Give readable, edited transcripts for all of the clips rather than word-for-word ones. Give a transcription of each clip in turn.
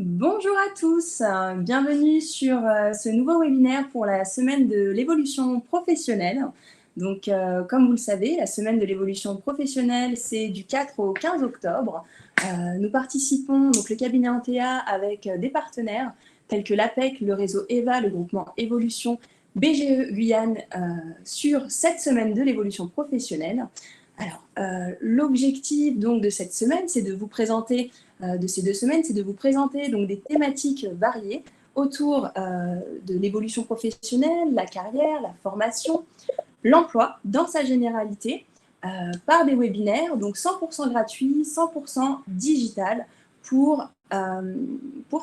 Bonjour à tous, bienvenue sur ce nouveau webinaire pour la semaine de l'évolution professionnelle. Donc, comme vous le savez, la semaine de l'évolution professionnelle, c'est du 4 au 15 octobre. Nous participons, donc le cabinet Antea, avec des partenaires tels que l'APEC, le réseau EVA, le groupement Évolution, BGE Guyane, sur cette semaine de l'évolution professionnelle. Alors, l'objectif donc de cette semaine, c'est de vous présenter de ces 2 semaines, c'est de vous présenter donc des thématiques variées autour de l'évolution professionnelle, la carrière, la formation, l'emploi dans sa généralité, par des webinaires, donc 100% gratuits, 100% digital pour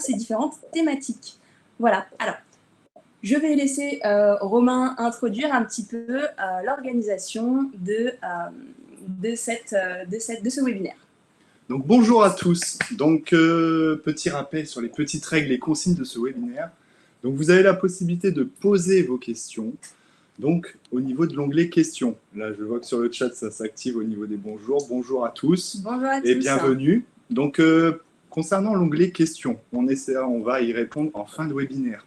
ces différentes thématiques. Voilà, alors je vais laisser Romain introduire un petit peu l'organisation de ce webinaire. Donc bonjour à tous. Donc petit rappel sur les petites règles et consignes de ce webinaire. Donc vous avez la possibilité de poser vos questions. Donc au niveau de l'onglet questions. Là je vois que sur le chat ça s'active au niveau des bonjours. Bonjour à tous. Bonjour à et tous. Bienvenue. Donc concernant l'onglet questions, on va y répondre en fin de webinaire.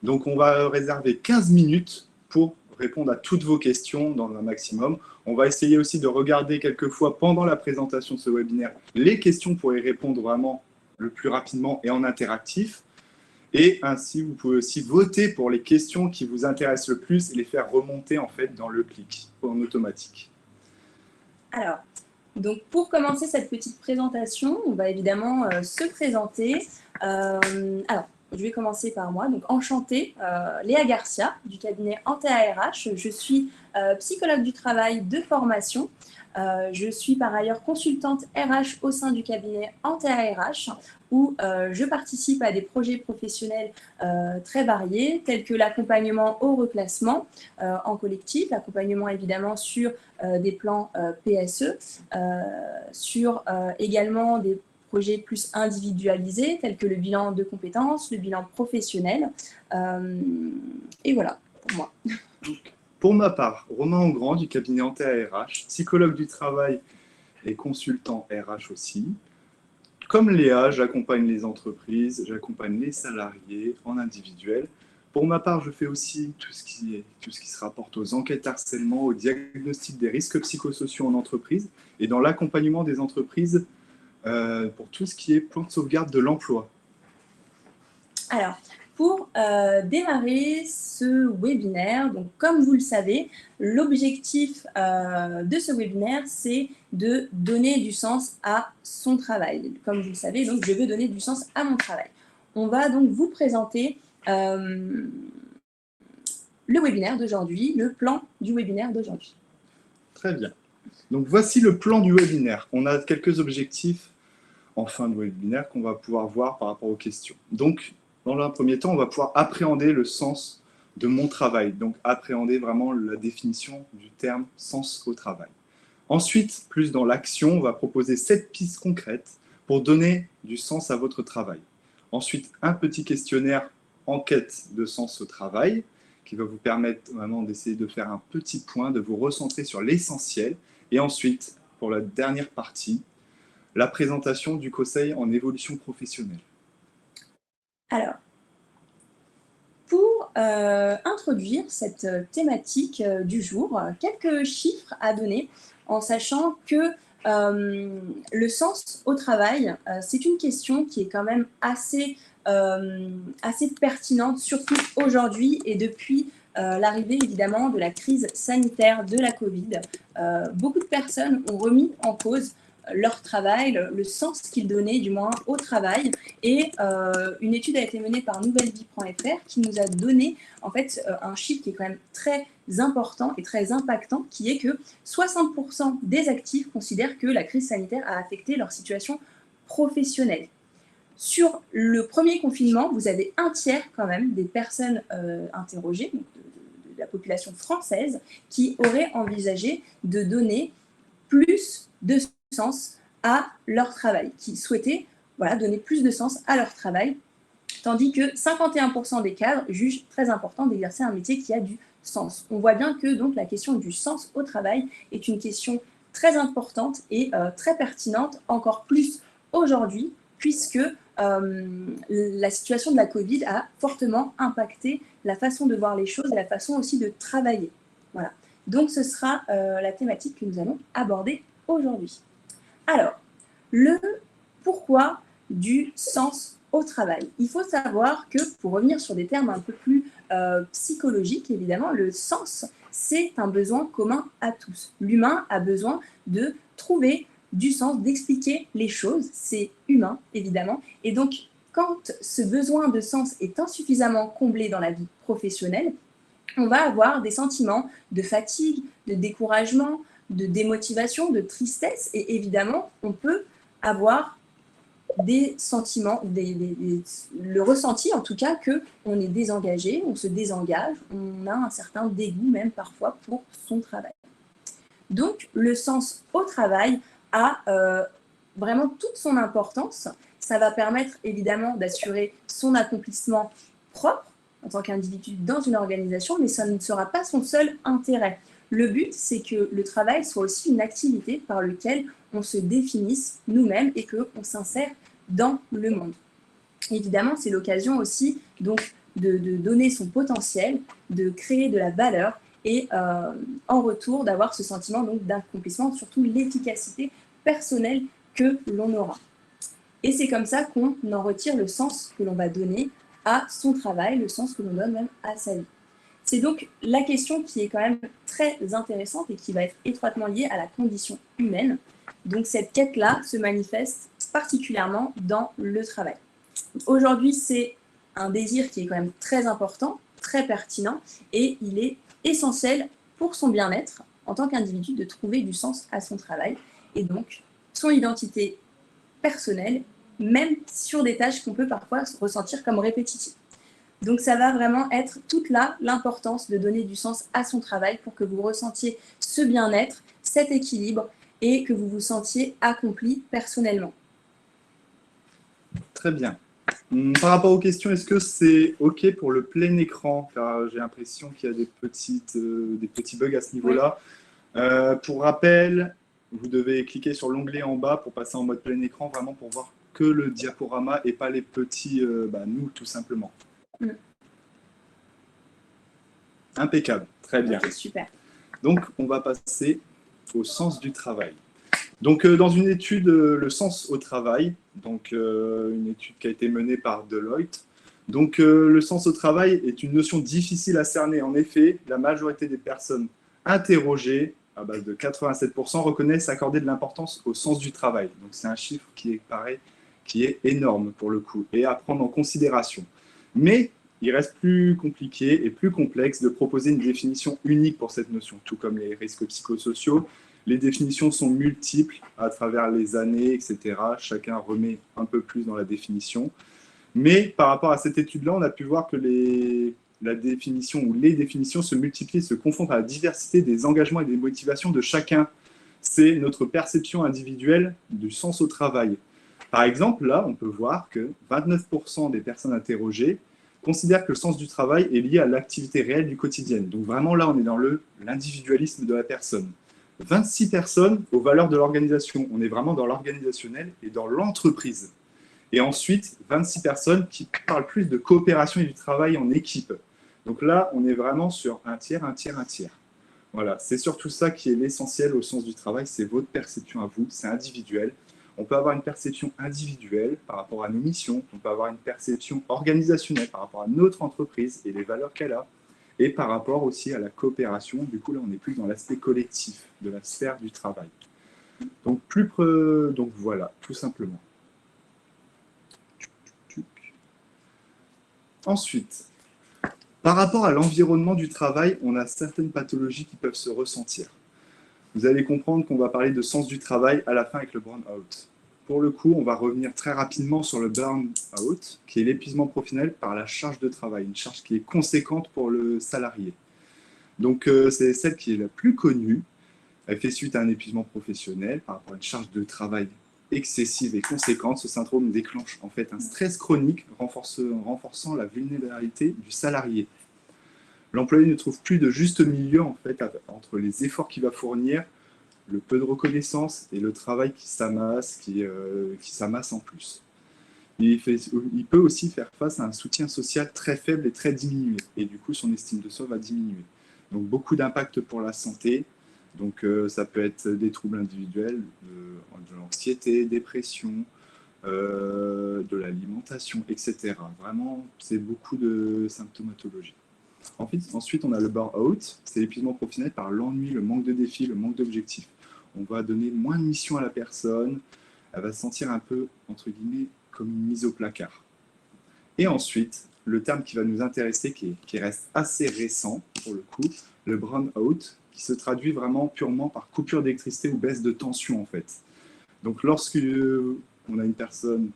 Donc on va réserver 15 minutes pour répondre à toutes vos questions dans un maximum. On va essayer aussi de regarder quelquefois pendant la présentation de ce webinaire les questions pour y répondre vraiment le plus rapidement et en interactif. Et ainsi, vous pouvez aussi voter pour les questions qui vous intéressent le plus et les faire remonter en fait dans le clic en automatique. Alors, donc pour commencer cette petite présentation, on va évidemment se présenter. Alors, je vais commencer par moi. Donc, enchantée, Léa Garcia du cabinet Antea RH. Je suis psychologue du travail de formation. Je suis par ailleurs consultante RH au sein du cabinet Antea RH où je participe à des projets professionnels très variés tels que l'accompagnement au reclassement en collectif, l'accompagnement évidemment sur des plans PSE, sur également des projets plus individualisés tels que le bilan de compétences, le bilan professionnel. Et voilà, pour moi. Pour ma part, Romain Engrand du cabinet Antea RH, psychologue du travail et consultant RH aussi. Comme Léa, j'accompagne les entreprises, j'accompagne les salariés en individuel. Pour ma part, je fais aussi tout ce qui se rapporte aux enquêtes harcèlement, au diagnostic des risques psychosociaux en entreprise et dans l'accompagnement des entreprises pour tout ce qui est plan de sauvegarde de l'emploi. Alors, pour démarrer ce webinaire, donc comme vous le savez, l'objectif de ce webinaire, c'est de donner du sens à son travail. Comme vous le savez, donc je veux donner du sens à mon travail. On va donc vous présenter le webinaire d'aujourd'hui, le plan du webinaire d'aujourd'hui. Très bien. Donc voici le plan du webinaire. On a quelques objectifs en fin de webinaire qu'on va pouvoir voir par rapport aux questions. Donc, dans un premier temps, on va pouvoir appréhender le sens de mon travail, donc appréhender vraiment la définition du terme sens au travail. Ensuite, plus dans l'action, on va proposer 7 pistes concrètes pour donner du sens à votre travail. Ensuite, un petit questionnaire enquête de sens au travail qui va vous permettre vraiment d'essayer de faire un petit point, de vous recentrer sur l'essentiel. Et ensuite, pour la dernière partie, la présentation du conseil en évolution professionnelle. Alors, pour introduire cette thématique du jour, quelques chiffres à donner en sachant que le sens au travail, c'est une question qui est quand même assez pertinente, surtout aujourd'hui et depuis l'arrivée évidemment de la crise sanitaire de la Covid. Beaucoup de personnes ont remis en cause leur travail, le sens qu'ils donnaient du moins au travail. Et une étude a été menée par nouvellevie.fr qui nous a donné en fait un chiffre qui est quand même très important et très impactant, qui est que 60% des actifs considèrent que la crise sanitaire a affecté leur situation professionnelle. Sur le premier confinement, vous avez un tiers quand même des personnes interrogées, donc de la population française, qui auraient envisagé de donner plus de sens à leur travail, qui souhaitaient donner plus de sens à leur travail, tandis que 51% des cadres jugent très important d'exercer un métier qui a du sens. On voit bien que donc la question du sens au travail est une question très importante et très pertinente, encore plus aujourd'hui, puisque la situation de la Covid a fortement impacté la façon de voir les choses et la façon aussi de travailler. Voilà. Donc, ce sera la thématique que nous allons aborder aujourd'hui. Alors, le pourquoi du sens au travail. Il faut savoir que, pour revenir sur des termes un peu plus psychologiques, évidemment, le sens, c'est un besoin commun à tous. L'humain a besoin de trouver du sens, d'expliquer les choses. C'est humain, évidemment. Et donc, quand ce besoin de sens est insuffisamment comblé dans la vie professionnelle, on va avoir des sentiments de fatigue, de découragement, de démotivation, de tristesse. Et évidemment, on peut avoir des sentiments, le ressenti en tout cas qu'on est désengagé, on se désengage, on a un certain dégoût même parfois pour son travail. Donc, le sens au travail a vraiment toute son importance. Ça va permettre évidemment d'assurer son accomplissement propre en tant qu'individu dans une organisation, mais ça ne sera pas son seul intérêt. Le but, c'est que le travail soit aussi une activité par laquelle on se définisse nous-mêmes et qu'on s'insère dans le monde. Évidemment, c'est l'occasion aussi donc, de donner son potentiel, de créer de la valeur et en retour d'avoir ce sentiment d'accomplissement, surtout l'efficacité personnelle que l'on aura. Et c'est comme ça qu'on en retire le sens que l'on va donner à son travail, le sens que l'on donne même à sa vie. C'est donc la question qui est quand même très intéressante et qui va être étroitement liée à la condition humaine. Donc cette quête-là se manifeste particulièrement dans le travail. Aujourd'hui, c'est un désir qui est quand même très important, très pertinent, et il est essentiel pour son bien-être en tant qu'individu de trouver du sens à son travail et donc son identité personnelle, même sur des tâches qu'on peut parfois ressentir comme répétitives. Donc ça va vraiment être toute là l'importance de donner du sens à son travail pour que vous ressentiez ce bien-être, cet équilibre et que vous vous sentiez accompli personnellement. Très bien. Par rapport aux questions, est-ce que c'est OK pour le plein écran? Car j'ai l'impression qu'il y a des petits bugs à ce niveau-là. Oui. Pour rappel, vous devez cliquer sur l'onglet en bas pour passer en mode plein écran, vraiment pour voir que le diaporama et pas les petits, nous, tout simplement. Impeccable, très bien. Okay, super. Donc, on va passer au sens du travail. Donc, dans une étude, le sens au travail, donc une étude qui a été menée par Deloitte. Donc, le sens au travail est une notion difficile à cerner. En effet, la majorité des personnes interrogées, à base de 87%, reconnaissent accorder de l'importance au sens du travail. Donc, c'est un chiffre qui est énorme pour le coup et à prendre en considération. Mais il reste plus compliqué et plus complexe de proposer une définition unique pour cette notion, tout comme les risques psychosociaux. Les définitions sont multiples à travers les années, etc. Chacun remet un peu plus dans la définition. Mais par rapport à cette étude-là, on a pu voir que la définition ou les définitions se multiplient, se confondent à la diversité des engagements et des motivations de chacun. C'est notre perception individuelle du sens au travail. Par exemple, là, on peut voir que 29% des personnes interrogées considèrent que le sens du travail est lié à l'activité réelle du quotidien. Donc vraiment, là, on est dans l'individualisme de la personne. 26 personnes aux valeurs de l'organisation. On est vraiment dans l'organisationnel et dans l'entreprise. Et ensuite, 26 personnes qui parlent plus de coopération et du travail en équipe. Donc là, on est vraiment sur un tiers, un tiers, un tiers. Voilà, c'est surtout ça qui est l'essentiel au sens du travail, c'est votre perception à vous, c'est individuel. On peut avoir une perception individuelle par rapport à nos missions, on peut avoir une perception organisationnelle par rapport à notre entreprise et les valeurs qu'elle a, et par rapport aussi à la coopération. Du coup, là, on est plus dans l'aspect collectif de la sphère du travail. Donc, donc voilà, tout simplement. Ensuite, par rapport à l'environnement du travail, on a certaines pathologies qui peuvent se ressentir. Vous allez comprendre qu'on va parler de sens du travail à la fin avec le burn-out. Pour le coup, on va revenir très rapidement sur le burn-out, qui est l'épuisement professionnel par la charge de travail, une charge qui est conséquente pour le salarié. Donc, c'est celle qui est la plus connue. Elle fait suite à un épuisement professionnel par rapport à une charge de travail excessive et conséquente. Ce syndrome déclenche en fait un stress chronique renforçant la vulnérabilité du salarié. L'employé ne trouve plus de juste milieu en fait, entre les efforts qu'il va fournir, le peu de reconnaissance et le travail qui s'amasse en plus. il peut aussi faire face à un soutien social très faible et très diminué. Et du coup, son estime de soi va diminuer. Donc, beaucoup d'impact pour la santé. Donc, ça peut être des troubles individuels, de l'anxiété, dépression, de l'alimentation, etc. Vraiment, c'est beaucoup de symptomatologie. Ensuite, on a le burn-out. C'est l'épuisement professionnel par l'ennui, le manque de défis, le manque d'objectifs. On va donner moins de missions à la personne. Elle va se sentir un peu, entre guillemets, comme une mise au placard. Et ensuite, le terme qui va nous intéresser, qui reste assez récent pour le coup, le burn-out, qui se traduit vraiment purement par coupure d'électricité ou baisse de tension en fait. Donc lorsque on a une personne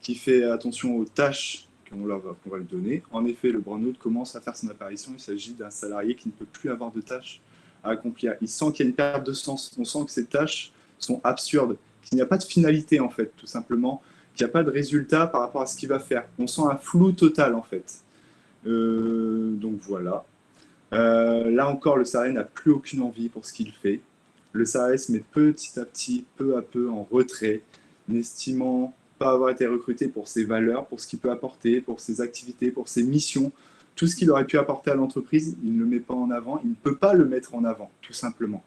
qui fait attention aux tâches qu'on va lui donner, en effet, le burn-out commence à faire son apparition. Il s'agit d'un salarié qui ne peut plus avoir de tâches à accomplir. Il sent qu'il y a une perte de sens. On sent que ces tâches sont absurdes, qu'il n'y a pas de finalité en fait, tout simplement, qu'il n'y a pas de résultat par rapport à ce qu'il va faire. On sent un flou total en fait. Donc voilà. Là encore, le salarié n'a plus aucune envie pour ce qu'il fait. Le salarié se met petit à petit, peu à peu en retrait, n'estimant pas avoir été recruté pour ses valeurs, pour ce qu'il peut apporter, pour ses activités, pour ses missions. Tout ce qu'il aurait pu apporter à l'entreprise, il ne le met pas en avant, il ne peut pas le mettre en avant, tout simplement.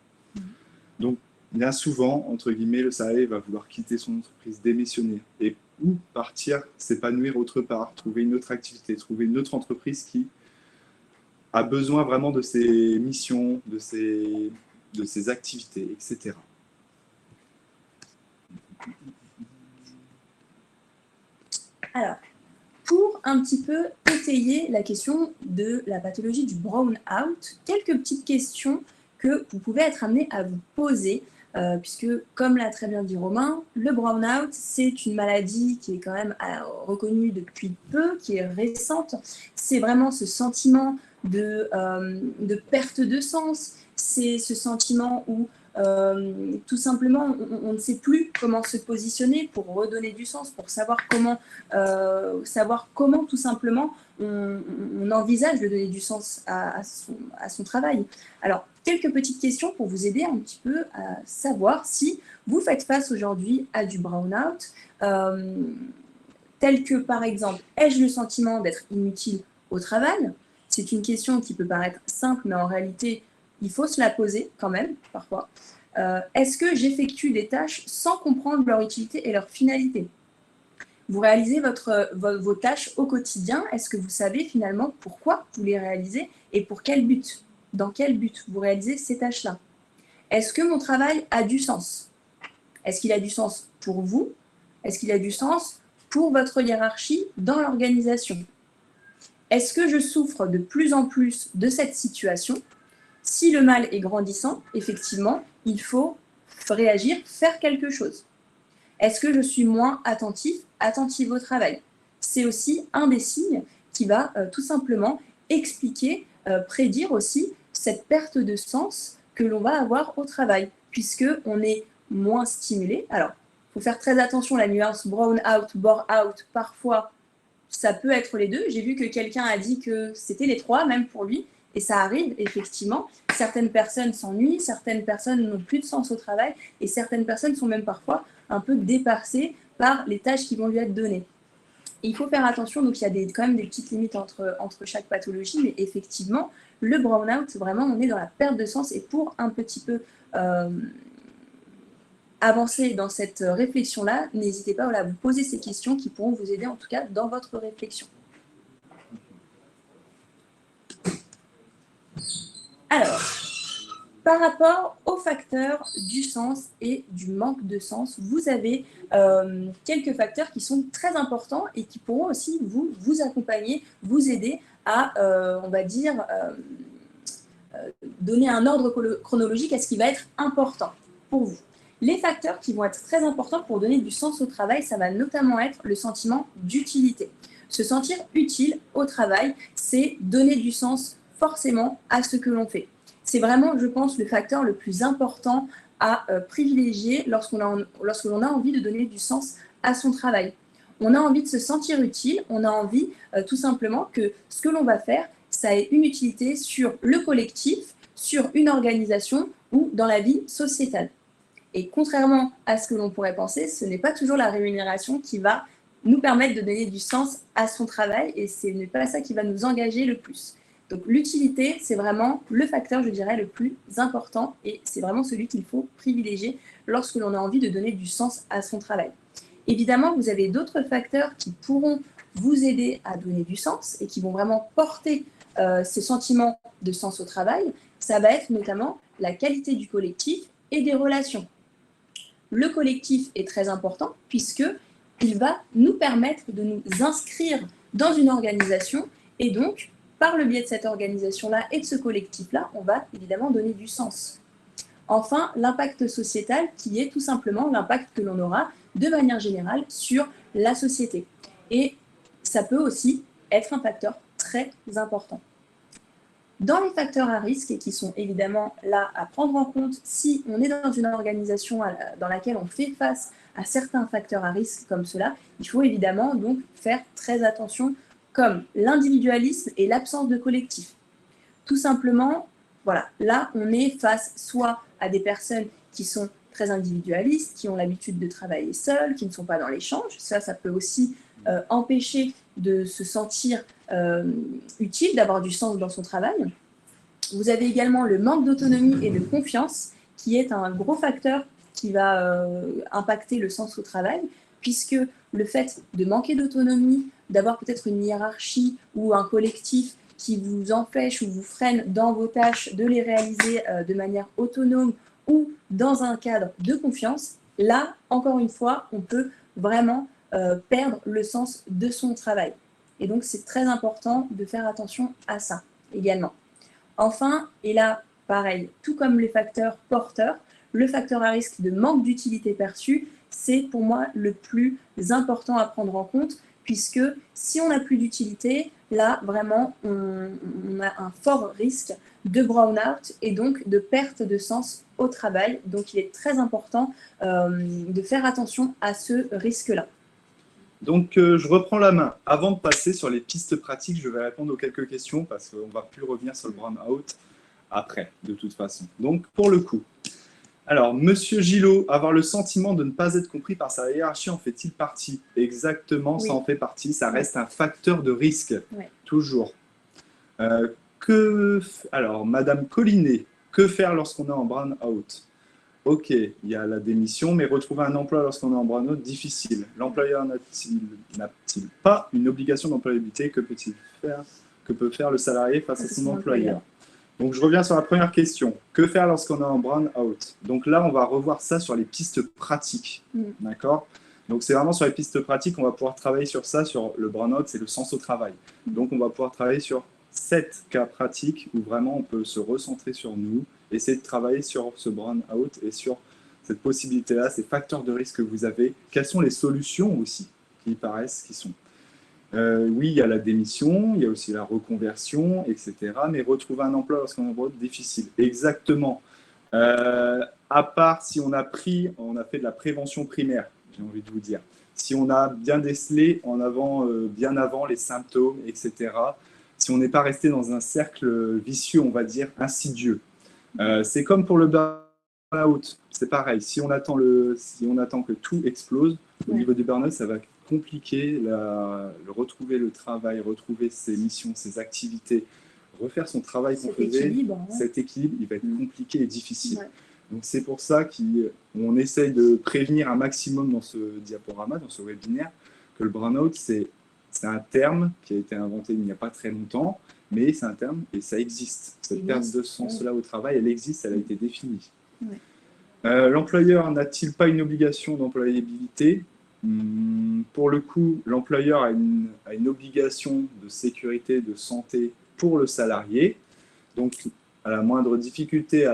Donc, bien souvent, entre guillemets, le salarié va vouloir quitter son entreprise, démissionner, et ou partir, s'épanouir autre part, trouver une autre activité, trouver une autre entreprise qui a besoin vraiment de ses missions, de ses activités, etc. Alors, pour un petit peu étayer la question de la pathologie du burn-out, quelques petites questions que vous pouvez être amené à vous poser, puisque, comme l'a très bien dit Romain, le burn-out, c'est une maladie qui est quand même reconnue depuis peu, qui est récente. C'est vraiment ce sentiment de perte de sens, c'est ce sentiment où tout simplement, on ne sait plus comment se positionner pour redonner du sens, pour savoir comment tout simplement on envisage de donner du sens à son travail. Alors, quelques petites questions pour vous aider un petit peu à savoir si vous faites face aujourd'hui à du burn-out, tel que par exemple, ai-je le sentiment d'être inutile au travail? C'est une question qui peut paraître simple, mais en réalité, il faut se la poser quand même, parfois. Est-ce que j'effectue des tâches sans comprendre leur utilité et leur finalité? Vous réalisez vos tâches au quotidien. Est-ce que vous savez finalement pourquoi vous les réalisez et pour quel but? Dans quel but vous réalisez ces tâches-là? Est-ce que mon travail a du sens? Est-ce qu'il a du sens pour vous? Est-ce qu'il a du sens pour votre hiérarchie dans l'organisation? Est-ce que je souffre de plus en plus de cette situation? Si le mal est grandissant, effectivement, il faut réagir, faire quelque chose. Est-ce que je suis moins attentive au travail? C'est aussi un des signes qui va tout simplement expliquer, prédire aussi cette perte de sens que l'on va avoir au travail, puisqu'on est moins stimulé. Alors, il faut faire très attention, la nuance brown-out, bore-out, parfois, ça peut être les deux. J'ai vu que quelqu'un a dit que c'était les trois, même pour lui, et ça arrive, effectivement. Certaines personnes s'ennuient, certaines personnes n'ont plus de sens au travail, et certaines personnes sont même parfois un peu dépassées par les tâches qui vont lui être données. Et il faut faire attention, donc il y a quand même des petites limites entre chaque pathologie, mais effectivement, le burn-out, vraiment, on est dans la perte de sens, et pour un petit peu avancer dans cette réflexion-là, n'hésitez pas à vous poser ces questions qui pourront vous aider, en tout cas, dans votre réflexion. Alors, par rapport aux facteurs du sens et du manque de sens, vous avez quelques facteurs qui sont très importants et qui pourront aussi vous accompagner, vous aider à, on va dire, donner un ordre chronologique à ce qui va être important pour vous. Les facteurs qui vont être très importants pour donner du sens au travail, ça va notamment être le sentiment d'utilité. Se sentir utile au travail, c'est donner du sens forcément à ce que l'on fait. C'est vraiment, je pense, le facteur le plus important à privilégier lorsque l'on a envie de donner du sens à son travail. On a envie de se sentir utile, on a envie tout simplement que ce que l'on va faire, ça ait une utilité sur le collectif, sur une organisation ou dans la vie sociétale. Et contrairement à ce que l'on pourrait penser, ce n'est pas toujours la rémunération qui va nous permettre de donner du sens à son travail et ce n'est pas ça qui va nous engager le plus. Donc l'utilité, c'est vraiment le facteur, je dirais, le plus important et c'est vraiment celui qu'il faut privilégier lorsque l'on a envie de donner du sens à son travail. Évidemment, vous avez d'autres facteurs qui pourront vous aider à donner du sens et qui vont vraiment porter ce sentiment de sens au travail. Ça va être notamment la qualité du collectif et des relations. Le collectif est très important puisqu'il va nous permettre de nous inscrire dans une organisation et donc, par le biais de cette organisation-là et de ce collectif-là, on va évidemment donner du sens. Enfin, l'impact sociétal qui est tout simplement l'impact que l'on aura de manière générale sur la société. Et ça peut aussi être un facteur très important. Dans les facteurs à risque, et qui sont évidemment là à prendre en compte si on est dans une organisation dans laquelle on fait face à certains facteurs à risque comme cela, il faut évidemment donc faire très attention comme l'individualisme et l'absence de collectif. Tout simplement, voilà, là on est face soit à des personnes qui sont très individualistes, qui ont l'habitude de travailler seules, qui ne sont pas dans l'échange. Ça peut aussi empêcher de se sentir utile, d'avoir du sens dans son travail. Vous avez également le manque d'autonomie et de confiance, qui est un gros facteur qui va impacter le sens au travail, puisque le fait de manquer d'autonomie, d'avoir peut-être une hiérarchie ou un collectif qui vous empêche ou vous freine dans vos tâches de les réaliser de manière autonome ou dans un cadre de confiance, là, encore une fois, on peut vraiment perdre le sens de son travail. Et donc, c'est très important de faire attention à ça également. Enfin, et là, pareil, tout comme les facteurs porteurs, le facteur à risque de manque d'utilité perçue, c'est pour moi le plus important à prendre en compte, puisque si on n'a plus d'utilité, là, vraiment, on a un fort risque de burn-out et donc de perte de sens au travail. Donc, il est très important de faire attention à ce risque-là. Donc, je reprends la main. Avant de passer sur les pistes pratiques, je vais répondre aux quelques questions parce qu'on ne va plus revenir sur le burn-out après, de toute façon. Donc, pour le coup. Alors, Monsieur Gillot, avoir le sentiment de ne pas être compris par sa hiérarchie en fait-il partie? Exactement, oui. Ça en fait partie. Ça reste un facteur de risque, oui. Toujours. Alors, Madame Collinet, que faire lorsqu'on est en burn-out? Ok, il y a la démission, mais retrouver un emploi lorsqu'on est en burn-out, difficile. L'employeur n'a-t-il pas une obligation d'employabilité? Que peut faire le salarié face à son employeur? Donc, je reviens sur la première question. Que faire lorsqu'on est en burn-out? Donc là, on va revoir ça sur les pistes pratiques. D'accord? Donc, c'est vraiment sur les pistes pratiques, on va pouvoir travailler sur ça, sur le burn-out, c'est le sens au travail. Donc, on va pouvoir travailler sur 7 cas pratiques où vraiment on peut se recentrer sur nous, essayer de travailler sur ce burn-out et sur cette possibilité-là, ces facteurs de risque que vous avez. Quelles sont les solutions aussi qui paraissent, qui sont oui, il y a la démission, il y a aussi la reconversion, etc. Mais retrouver un emploi lorsqu'on est en burn-out, difficile. Exactement. À part si on a fait de la prévention primaire, j'ai envie de vous dire. Si on a bien décelé bien avant les symptômes, etc. Si on n'est pas resté dans un cercle vicieux, on va dire, insidieux. C'est comme pour le burn-out, c'est pareil. Si on attend que tout explose, au niveau du burn-out, ça va compliquer retrouver le travail, retrouver ses missions, ses activités, refaire son travail qu'on faisait. Cet équilibre, il va être compliqué et difficile. Ouais. Donc c'est pour ça qu'on essaye de prévenir un maximum dans ce diaporama, dans ce webinaire, que le burn-out, c'est un terme qui a été inventé il n'y a pas très longtemps, mais c'est un terme et ça existe. Cette perte de sens-là au travail, elle existe, elle a été définie. Ouais. L'employeur n'a-t-il pas une obligation d'employabilité? Pour le coup, l'employeur a une obligation de sécurité, de santé pour le salarié. Donc, à la moindre difficulté,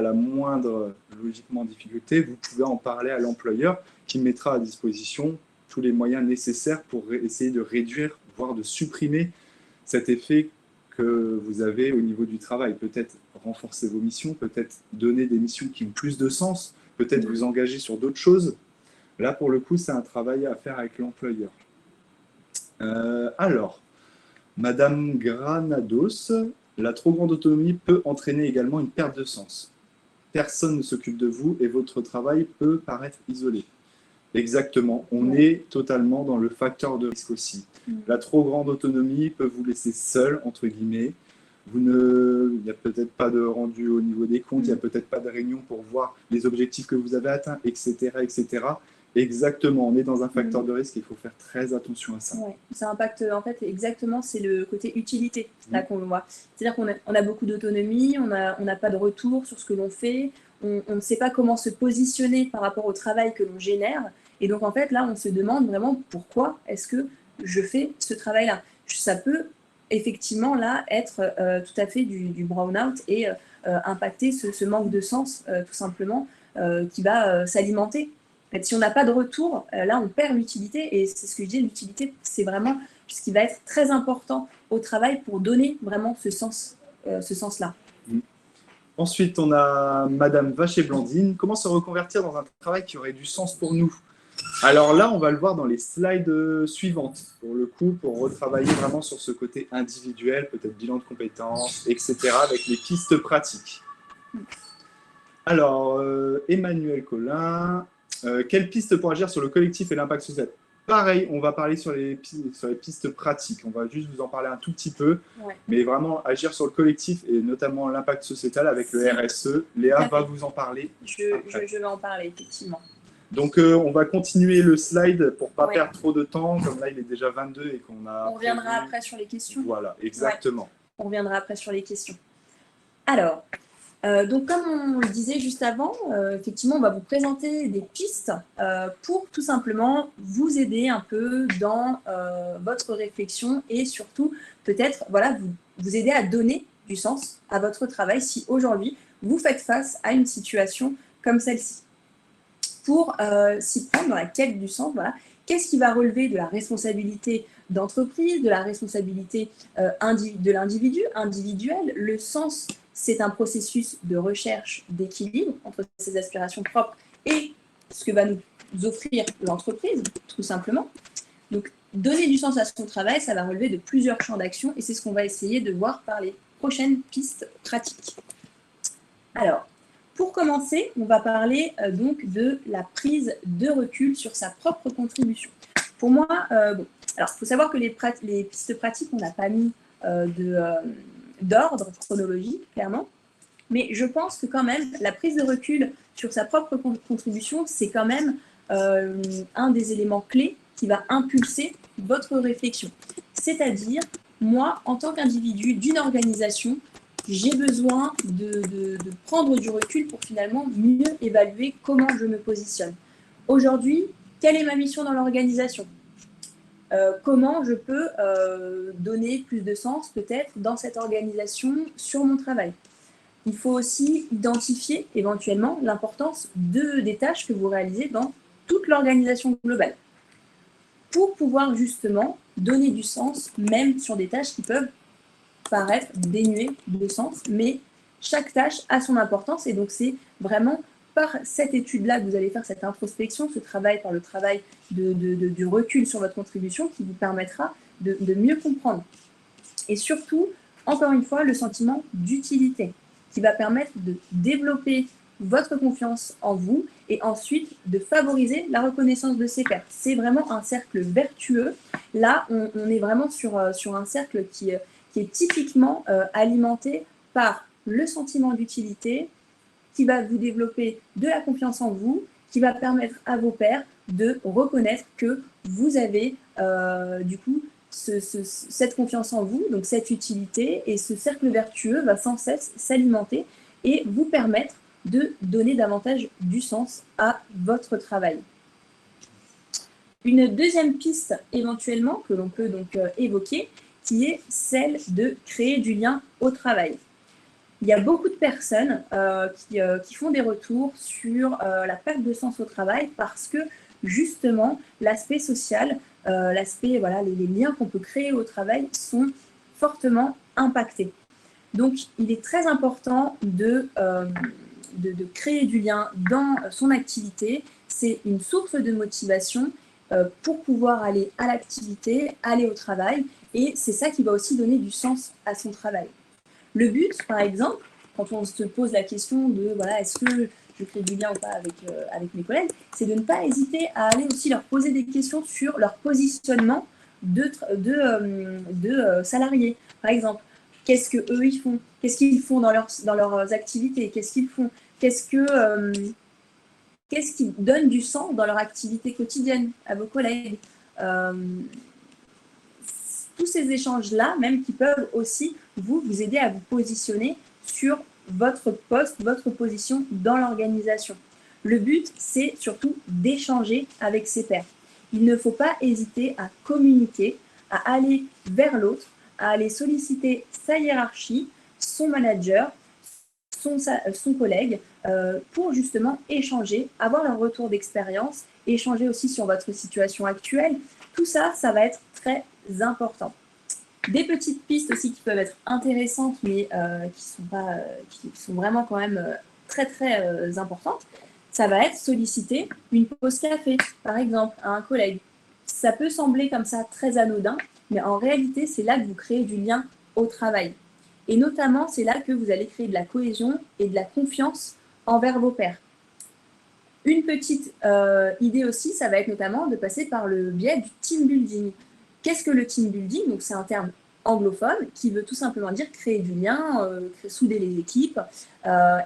logiquement difficulté, vous pouvez en parler à l'employeur qui mettra à disposition tous les moyens nécessaires pour essayer de réduire, voire de supprimer cet effet que vous avez au niveau du travail. Peut-être renforcer vos missions, peut-être donner des missions qui ont plus de sens, peut-être vous engager sur d'autres choses. Là, pour le coup, c'est un travail à faire avec l'employeur. Alors, Madame Granados, la trop grande autonomie peut entraîner également une perte de sens. Personne ne s'occupe de vous et votre travail peut paraître isolé. Exactement. On Ouais. est totalement dans le facteur de risque aussi. La trop grande autonomie peut vous laisser seul, entre guillemets. Il n'y a peut-être pas de rendu au niveau des comptes, il n'y a peut-être pas de réunion pour voir les objectifs que vous avez atteints, etc., etc. Exactement, on est dans un facteur de risque et il faut faire très attention à ça. Ouais. Ça impacte, en fait, exactement, c'est le côté utilité là qu'on voit. C'est-à-dire qu'on a beaucoup d'autonomie, on n'a pas de retour sur ce que l'on fait, on ne sait pas comment se positionner par rapport au travail que l'on génère. Et donc, en fait, là, on se demande vraiment pourquoi est-ce que je fais ce travail-là. Ça peut effectivement, là, être tout à fait du burn-out et impacter ce manque de sens, tout simplement, qui va s'alimenter. En fait, si on n'a pas de retour, là, on perd l'utilité. Et c'est ce que je dis, l'utilité, c'est vraiment ce qui va être très important au travail pour donner vraiment ce sens-là. Ensuite, on a Madame Vacher-Blandine. Comment se reconvertir dans un travail qui aurait du sens pour nous? Alors là, on va le voir dans les slides suivantes, pour le coup, pour retravailler vraiment sur ce côté individuel, peut-être bilan de compétences, etc., avec les pistes pratiques. Alors, Emmanuel Collin, quelle piste pour agir sur le collectif et l'impact social? Pareil, on va parler sur les pistes pratiques. On va juste vous en parler un tout petit peu, mais vraiment agir sur le collectif et notamment l'impact sociétal avec le RSE. Léa va vous en parler. Je vais en parler, effectivement. Donc, on va continuer le slide pour ne pas perdre trop de temps, comme là, il est déjà 22 et qu'on a... On reviendra après sur les questions. Voilà, exactement. On reviendra après sur les questions. Alors, donc comme on le disait juste avant, effectivement, on va vous présenter des pistes pour tout simplement vous aider un peu dans votre réflexion et surtout peut-être voilà, vous aider à donner du sens à votre travail si aujourd'hui vous faites face à une situation comme celle-ci. Pour s'y prendre dans la quête du sens, voilà, qu'est-ce qui va relever de la responsabilité d'entreprise, de la responsabilité de l'individu, individuel. Le sens, c'est un processus de recherche d'équilibre entre ses aspirations propres et ce que va nous offrir l'entreprise, tout simplement. Donc, donner du sens à son travail, ça va relever de plusieurs champs d'action et c'est ce qu'on va essayer de voir par les prochaines pistes pratiques. Alors, pour commencer, on va parler donc de la prise de recul sur sa propre contribution. Pour moi, alors il faut savoir que les pistes pratiques, on n'a pas mis d'ordre chronologique, clairement, mais je pense que quand même, la prise de recul sur sa propre contribution, c'est quand même un des éléments clés qui va impulser votre réflexion. C'est-à-dire, moi, en tant qu'individu d'une organisation, j'ai besoin de prendre du recul pour finalement mieux évaluer comment je me positionne. Aujourd'hui, quelle est ma mission dans l'organisation? Comment je peux donner plus de sens peut-être dans cette organisation sur mon travail? Il faut aussi identifier éventuellement l'importance des tâches que vous réalisez dans toute l'organisation globale pour pouvoir justement donner du sens même sur des tâches qui peuvent paraître dénuées de sens, mais chaque tâche a son importance et donc c'est vraiment par cette étude-là que vous allez faire cette introspection, ce travail par le travail du recul sur votre contribution qui vous permettra de mieux comprendre. Et surtout, encore une fois, le sentiment d'utilité qui va permettre de développer votre confiance en vous et ensuite de favoriser la reconnaissance de ses pairs. C'est vraiment un cercle vertueux. Là, on est vraiment sur un cercle qui est typiquement alimenté par le sentiment d'utilité, qui va vous développer de la confiance en vous, qui va permettre à vos pairs de reconnaître que vous avez du coup cette confiance en vous, donc cette utilité, et ce cercle vertueux va sans cesse s'alimenter et vous permettre de donner davantage du sens à votre travail. Une deuxième piste éventuellement que l'on peut donc évoquer, qui est celle de créer du lien au travail. Il y a beaucoup de personnes qui font des retours sur la perte de sens au travail parce que justement l'aspect social, l'aspect, voilà, les liens qu'on peut créer au travail sont fortement impactés. Donc il est très important de créer du lien dans son activité. C'est une source de motivation pour pouvoir aller à l'activité, aller au travail, et c'est ça qui va aussi donner du sens à son travail. Le but, par exemple, quand on se pose la question de voilà, est-ce que je crée du lien ou pas avec mes collègues, c'est de ne pas hésiter à aller aussi leur poser des questions sur leur positionnement de salariés. Par exemple, qu'est-ce qu'eux ils font? Qu'est-ce qu'ils font dans leurs activités? Qu'est-ce qu'ils font? Qu'est-ce qui donne du sens dans leur activité quotidienne à vos collègues? Tous ces échanges-là, même qui peuvent aussi vous aider à vous positionner sur votre poste, votre position dans l'organisation. Le but, c'est surtout d'échanger avec ses pairs. Il ne faut pas hésiter à communiquer, à aller vers l'autre, à aller solliciter sa hiérarchie, son manager, son collègue, pour justement échanger, avoir un retour d'expérience, échanger aussi sur votre situation actuelle. Tout ça, ça va être très important. Des petites pistes aussi qui peuvent être intéressantes, mais qui sont vraiment quand même très très importantes. Ça va être solliciter une pause café, par exemple, à un collègue. Ça peut sembler comme ça très anodin, mais en réalité, c'est là que vous créez du lien au travail. Et notamment, c'est là que vous allez créer de la cohésion et de la confiance envers vos pairs. Une petite idée aussi, ça va être notamment de passer par le biais du team building. Qu'est-ce que le team building? Donc, c'est un terme anglophone qui veut tout simplement dire créer du lien, souder les équipes.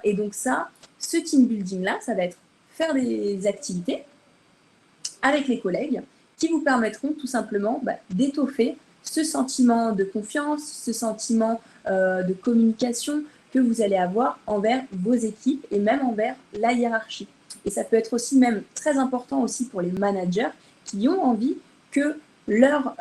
Et donc ce team building-là, ça va être faire des activités avec les collègues qui vous permettront tout simplement d'étoffer ce sentiment de confiance, ce sentiment de communication que vous allez avoir envers vos équipes et même envers la hiérarchie. Et ça peut être aussi même très important aussi pour les managers qui ont envie que leurs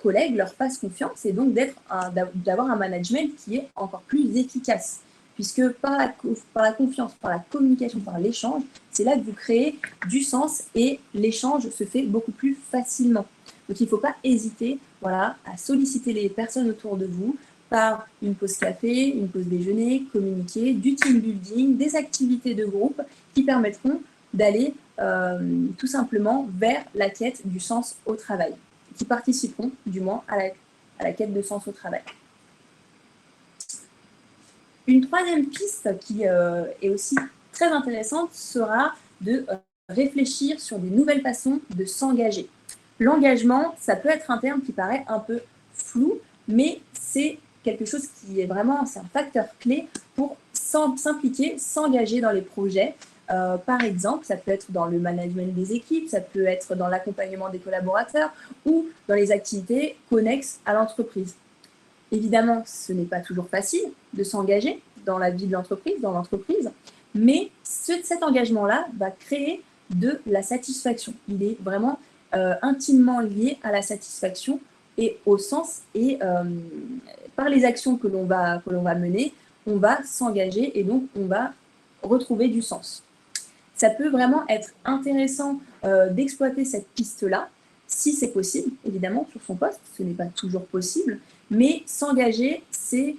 collègues leur fassent confiance et donc d'avoir un management qui est encore plus efficace. Puisque par la confiance, par la communication, par l'échange, c'est là que vous créez du sens et l'échange se fait beaucoup plus facilement. Donc il ne faut pas hésiter à solliciter les personnes autour de vous par une pause café, une pause déjeuner, communiquer, du team building, des activités de groupe qui permettront d'aller tout simplement vers la quête du sens au travail, qui participeront du moins à la quête de sens au travail. Une troisième piste qui est aussi très intéressante sera de réfléchir sur des nouvelles façons de s'engager. L'engagement, ça peut être un terme qui paraît un peu flou, mais c'est quelque chose qui est vraiment, c'est un facteur clé pour s'impliquer, s'engager dans les projets. Par exemple, ça peut être dans le management des équipes, ça peut être dans l'accompagnement des collaborateurs ou dans les activités connexes à l'entreprise. Évidemment, ce n'est pas toujours facile de s'engager dans la vie de l'entreprise, dans l'entreprise, mais cet engagement-là va créer de la satisfaction. Il est vraiment intimement lié à la satisfaction et au sens, et par les actions que l'on va mener, on va s'engager et donc on va retrouver du sens. Ça peut vraiment être intéressant d'exploiter cette piste-là, si c'est possible, évidemment, sur son poste, ce n'est pas toujours possible, mais s'engager, c'est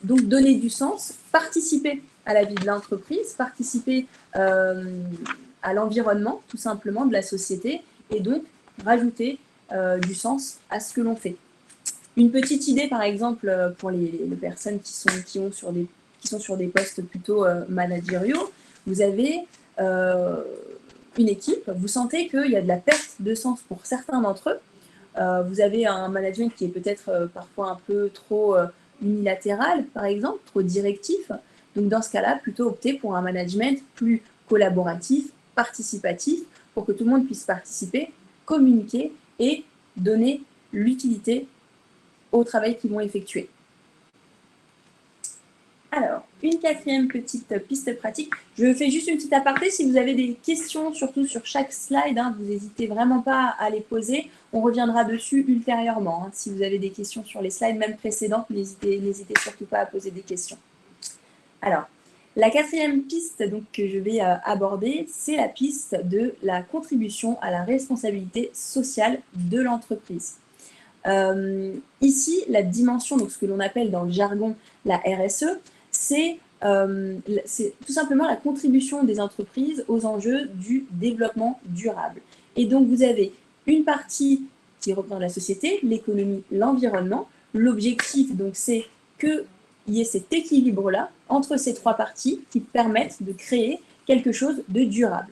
donc donner du sens, participer à la vie de l'entreprise, participer à l'environnement, tout simplement, de la société, et donc rajouter du sens à ce que l'on fait. Une petite idée, par exemple, pour les personnes qui sont sur des postes plutôt managériaux, vous avez une équipe, vous sentez qu'il y a de la perte de sens pour certains d'entre eux. Vous avez un management qui est peut-être parfois un peu trop unilatéral, par exemple, trop directif. Donc dans ce cas-là, plutôt opter pour un management plus collaboratif, participatif, pour que tout le monde puisse participer, communiquer et donner l'utilité au travail qu'ils vont effectuer. Alors, une quatrième petite piste pratique. Je fais juste une petite aparté. Si vous avez des questions, surtout sur chaque slide, vous n'hésitez vraiment pas à les poser. On reviendra dessus ultérieurement. Si vous avez des questions sur les slides, même précédentes, n'hésitez surtout pas à poser des questions. Alors, la quatrième piste donc, que je vais aborder, c'est la piste de la contribution à la responsabilité sociale de l'entreprise. Ici, la dimension, donc ce que l'on appelle dans le jargon la RSE, c'est tout simplement la contribution des entreprises aux enjeux du développement durable. Et donc, vous avez une partie qui représente la société, l'économie, l'environnement. L'objectif, donc, c'est que y ait cet équilibre-là entre ces trois parties qui permettent de créer quelque chose de durable.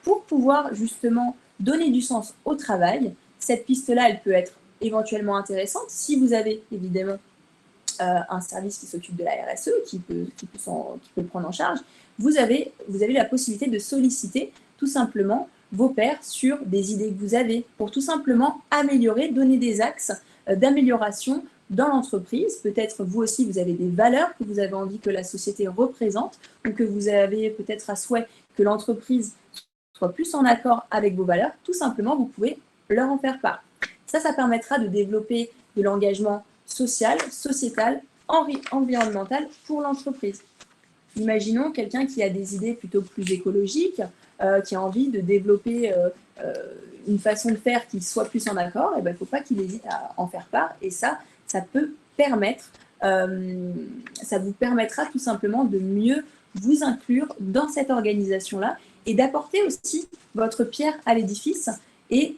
Pour pouvoir justement donner du sens au travail, cette piste-là, elle peut être éventuellement intéressante si vous avez évidemment un service qui s'occupe de la RSE, qui peut le prendre en charge. Vous avez la possibilité de solliciter tout simplement vos pairs sur des idées que vous avez pour tout simplement améliorer, donner des axes d'amélioration dans l'entreprise. Peut-être vous aussi, vous avez des valeurs que vous avez envie que la société représente ou que vous avez peut-être à souhait que l'entreprise soit plus en accord avec vos valeurs. Tout simplement, vous pouvez leur en faire part. Ça permettra de développer de l'engagement social, sociétal, environnemental pour l'entreprise. Imaginons quelqu'un qui a des idées plutôt plus écologiques, qui a envie de développer une façon de faire qui soit plus en accord, et il ne faut pas qu'il hésite à en faire part. Et ça peut permettre, ça vous permettra tout simplement de mieux vous inclure dans cette organisation-là et d'apporter aussi votre pierre à l'édifice. Et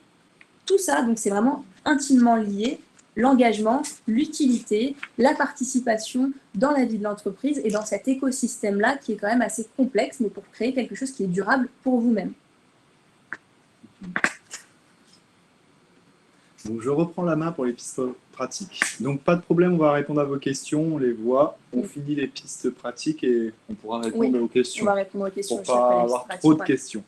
tout ça, donc c'est vraiment intimement lié, l'engagement, l'utilité, la participation dans la vie de l'entreprise et dans cet écosystème-là qui est quand même assez complexe, mais pour créer quelque chose qui est durable pour vous-même. Donc, je reprends la main pour les pistes pratiques. Donc, pas de problème, on va répondre à vos questions, on les voit. On finit les pistes pratiques et on pourra répondre aux questions. On va répondre aux questions. Pour ne pas avoir trop de questions.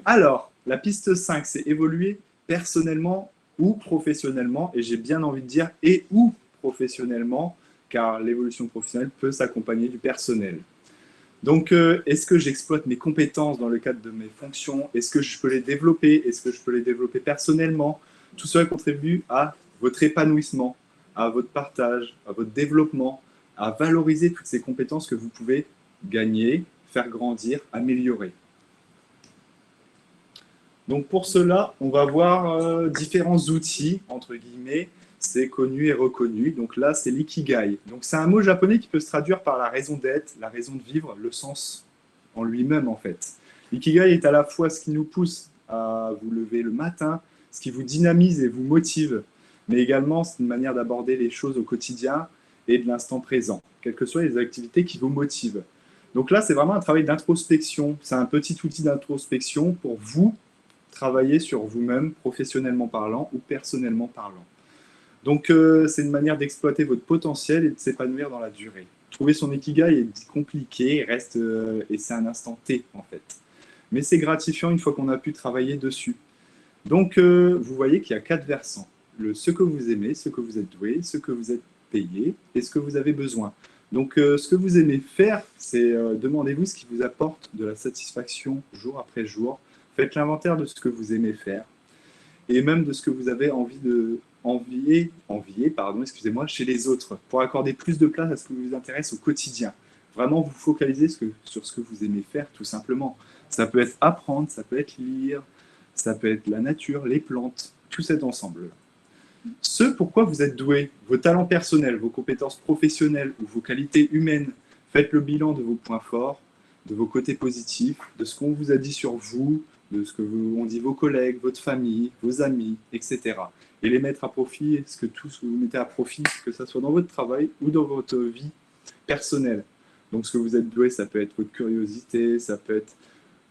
Alors, la piste 5, c'est évoluer personnellement ou professionnellement. Et j'ai bien envie de dire et ou professionnellement, car l'évolution professionnelle peut s'accompagner du personnel. Donc, est-ce que j'exploite mes compétences dans le cadre de mes fonctions? Est-ce que je peux les développer? Est-ce que je peux les développer personnellement? Tout cela contribue à votre épanouissement, à votre partage, à votre développement, à valoriser toutes ces compétences que vous pouvez gagner, faire grandir, améliorer. Donc pour cela, on va voir différents outils, entre guillemets, c'est connu et reconnu. Donc là, c'est l'ikigai. Donc c'est un mot japonais qui peut se traduire par la raison d'être, la raison de vivre, le sens en lui-même en fait. L'ikigai est à la fois ce qui nous pousse à vous lever le matin, ce qui vous dynamise et vous motive, mais également c'est une manière d'aborder les choses au quotidien et de l'instant présent, quelles que soient les activités qui vous motivent. Donc là, c'est vraiment un travail d'introspection. C'est un petit outil d'introspection pour vous travailler sur vous-même, professionnellement parlant ou personnellement parlant. Donc, c'est une manière d'exploiter votre potentiel et de s'épanouir dans la durée. Trouver son ikigai est compliqué, et c'est un instant T, en fait. Mais c'est gratifiant une fois qu'on a pu travailler dessus. Donc, vous voyez qu'il y a 4 versants. Ce que vous aimez, ce que vous êtes doué, ce que vous êtes payé et ce que vous avez besoin. Donc, ce que vous aimez faire, c'est demandez-vous ce qui vous apporte de la satisfaction jour après jour. Faites l'inventaire de ce que vous aimez faire et même de ce que vous avez envie de envier, chez les autres pour accorder plus de place à ce qui vous intéresse au quotidien. Vraiment vous focaliser sur ce que vous aimez faire tout simplement. Ça peut être apprendre, ça peut être lire, ça peut être la nature, les plantes, tout cet ensemble. Ce pourquoi vous êtes doué, vos talents personnels, vos compétences professionnelles ou vos qualités humaines, faites le bilan de vos points forts, de vos côtés positifs, de ce qu'on vous a dit sur vous, de ce que ont dit vos collègues, votre famille, vos amis, etc. Et les mettre à profit, tout ce que vous mettez à profit, que ce soit dans votre travail ou dans votre vie personnelle. Donc ce que vous êtes doué, ça peut être votre curiosité, ça peut être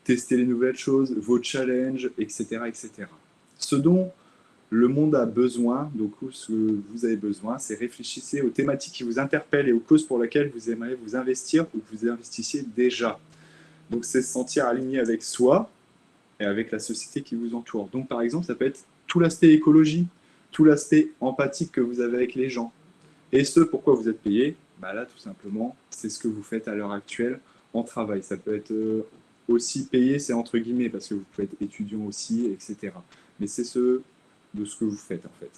tester les nouvelles choses, vos challenges, etc. etc. Ce dont le monde a besoin, donc ce que vous avez besoin, c'est réfléchissez aux thématiques qui vous interpellent et aux causes pour lesquelles vous aimeriez vous investir ou que vous investissiez déjà. Donc c'est se sentir aligné avec soi, et avec la société qui vous entoure. Donc, par exemple, ça peut être tout l'aspect écologie, tout l'aspect empathique que vous avez avec les gens. Et ce, pourquoi vous êtes payé? Là, tout simplement, c'est ce que vous faites à l'heure actuelle en travail. Ça peut être aussi payé, c'est entre guillemets, parce que vous pouvez être étudiant aussi, etc. Mais c'est de ce que vous faites, en fait.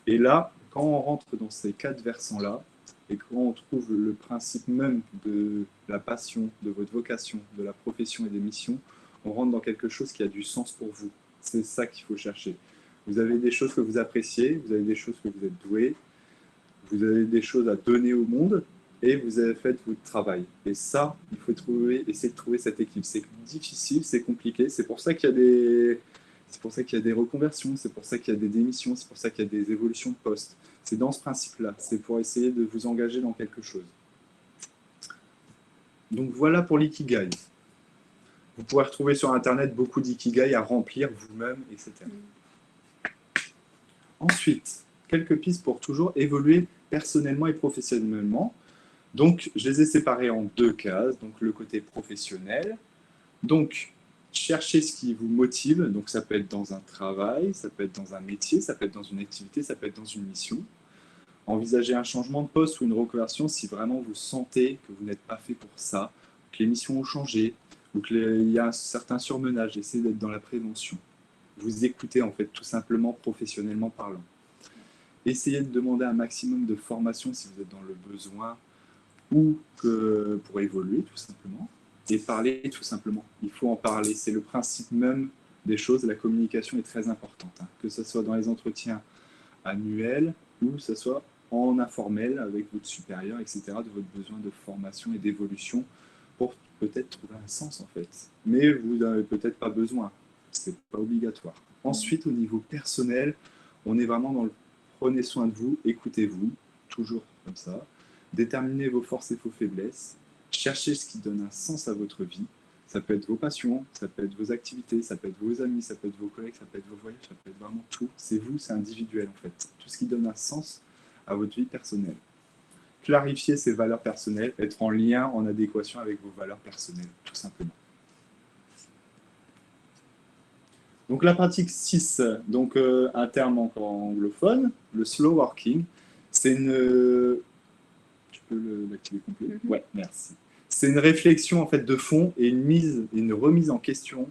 Et là, quand on rentre dans ces 4 versants-là, et quand on trouve le principe même de la passion, de votre vocation, de la profession et des missions, on rentre dans quelque chose qui a du sens pour vous. C'est ça qu'il faut chercher. Vous avez des choses que vous appréciez, vous avez des choses que vous êtes doué, vous avez des choses à donner au monde et vous avez fait votre travail. Et ça, il faut essayer de trouver cette équipe. C'est difficile, c'est compliqué. C'est pour ça qu'il y a des reconversions, c'est pour ça qu'il y a des démissions, c'est pour ça qu'il y a des évolutions de poste. C'est dans ce principe-là. C'est pour essayer de vous engager dans quelque chose. Donc voilà pour l'ikigai. Vous pourrez retrouver sur Internet beaucoup d'ikigai à remplir vous-même, etc. Ensuite, quelques pistes pour toujours évoluer personnellement et professionnellement. Donc, je les ai séparés en deux cases. Donc, le côté professionnel. Donc, cherchez ce qui vous motive. Donc, ça peut être dans un travail, ça peut être dans un métier, ça peut être dans une activité, ça peut être dans une mission. Envisagez un changement de poste ou une reconversion si vraiment vous sentez que vous n'êtes pas fait pour ça, que les missions ont changé ou qu'il y a un certain surmenage. Essayez d'être dans la prévention. Vous écoutez, en fait, tout simplement, professionnellement parlant. Essayez de demander un maximum de formation si vous êtes dans le besoin ou pour évoluer, tout simplement. Et parler, tout simplement. Il faut en parler. C'est le principe même des choses. La communication est très importante. Que ce soit dans les entretiens annuels ou que ce soit en informel avec votre supérieur, etc., de votre besoin de formation et d'évolution pour peut-être trouver un sens, en fait. Mais vous n'avez peut-être pas besoin. C'est pas obligatoire. Ensuite, au niveau personnel, on est vraiment dans le prenez soin de vous, écoutez-vous, toujours comme ça. Déterminez vos forces et vos faiblesses. Cherchez ce qui donne un sens à votre vie. Ça peut être vos passions, ça peut être vos activités, ça peut être vos amis, ça peut être vos collègues, ça peut être vos voyages, ça peut être vraiment tout. C'est vous, c'est individuel en fait. Tout ce qui donne un sens à votre vie personnelle. Clarifier ses valeurs personnelles, être en lien, en adéquation avec vos valeurs personnelles, tout simplement. Donc la pratique 6, donc un terme encore anglophone, le slow working, c'est une... Tu peux l'activer complet? Ouais, merci. C'est une réflexion en fait de fond et une remise en question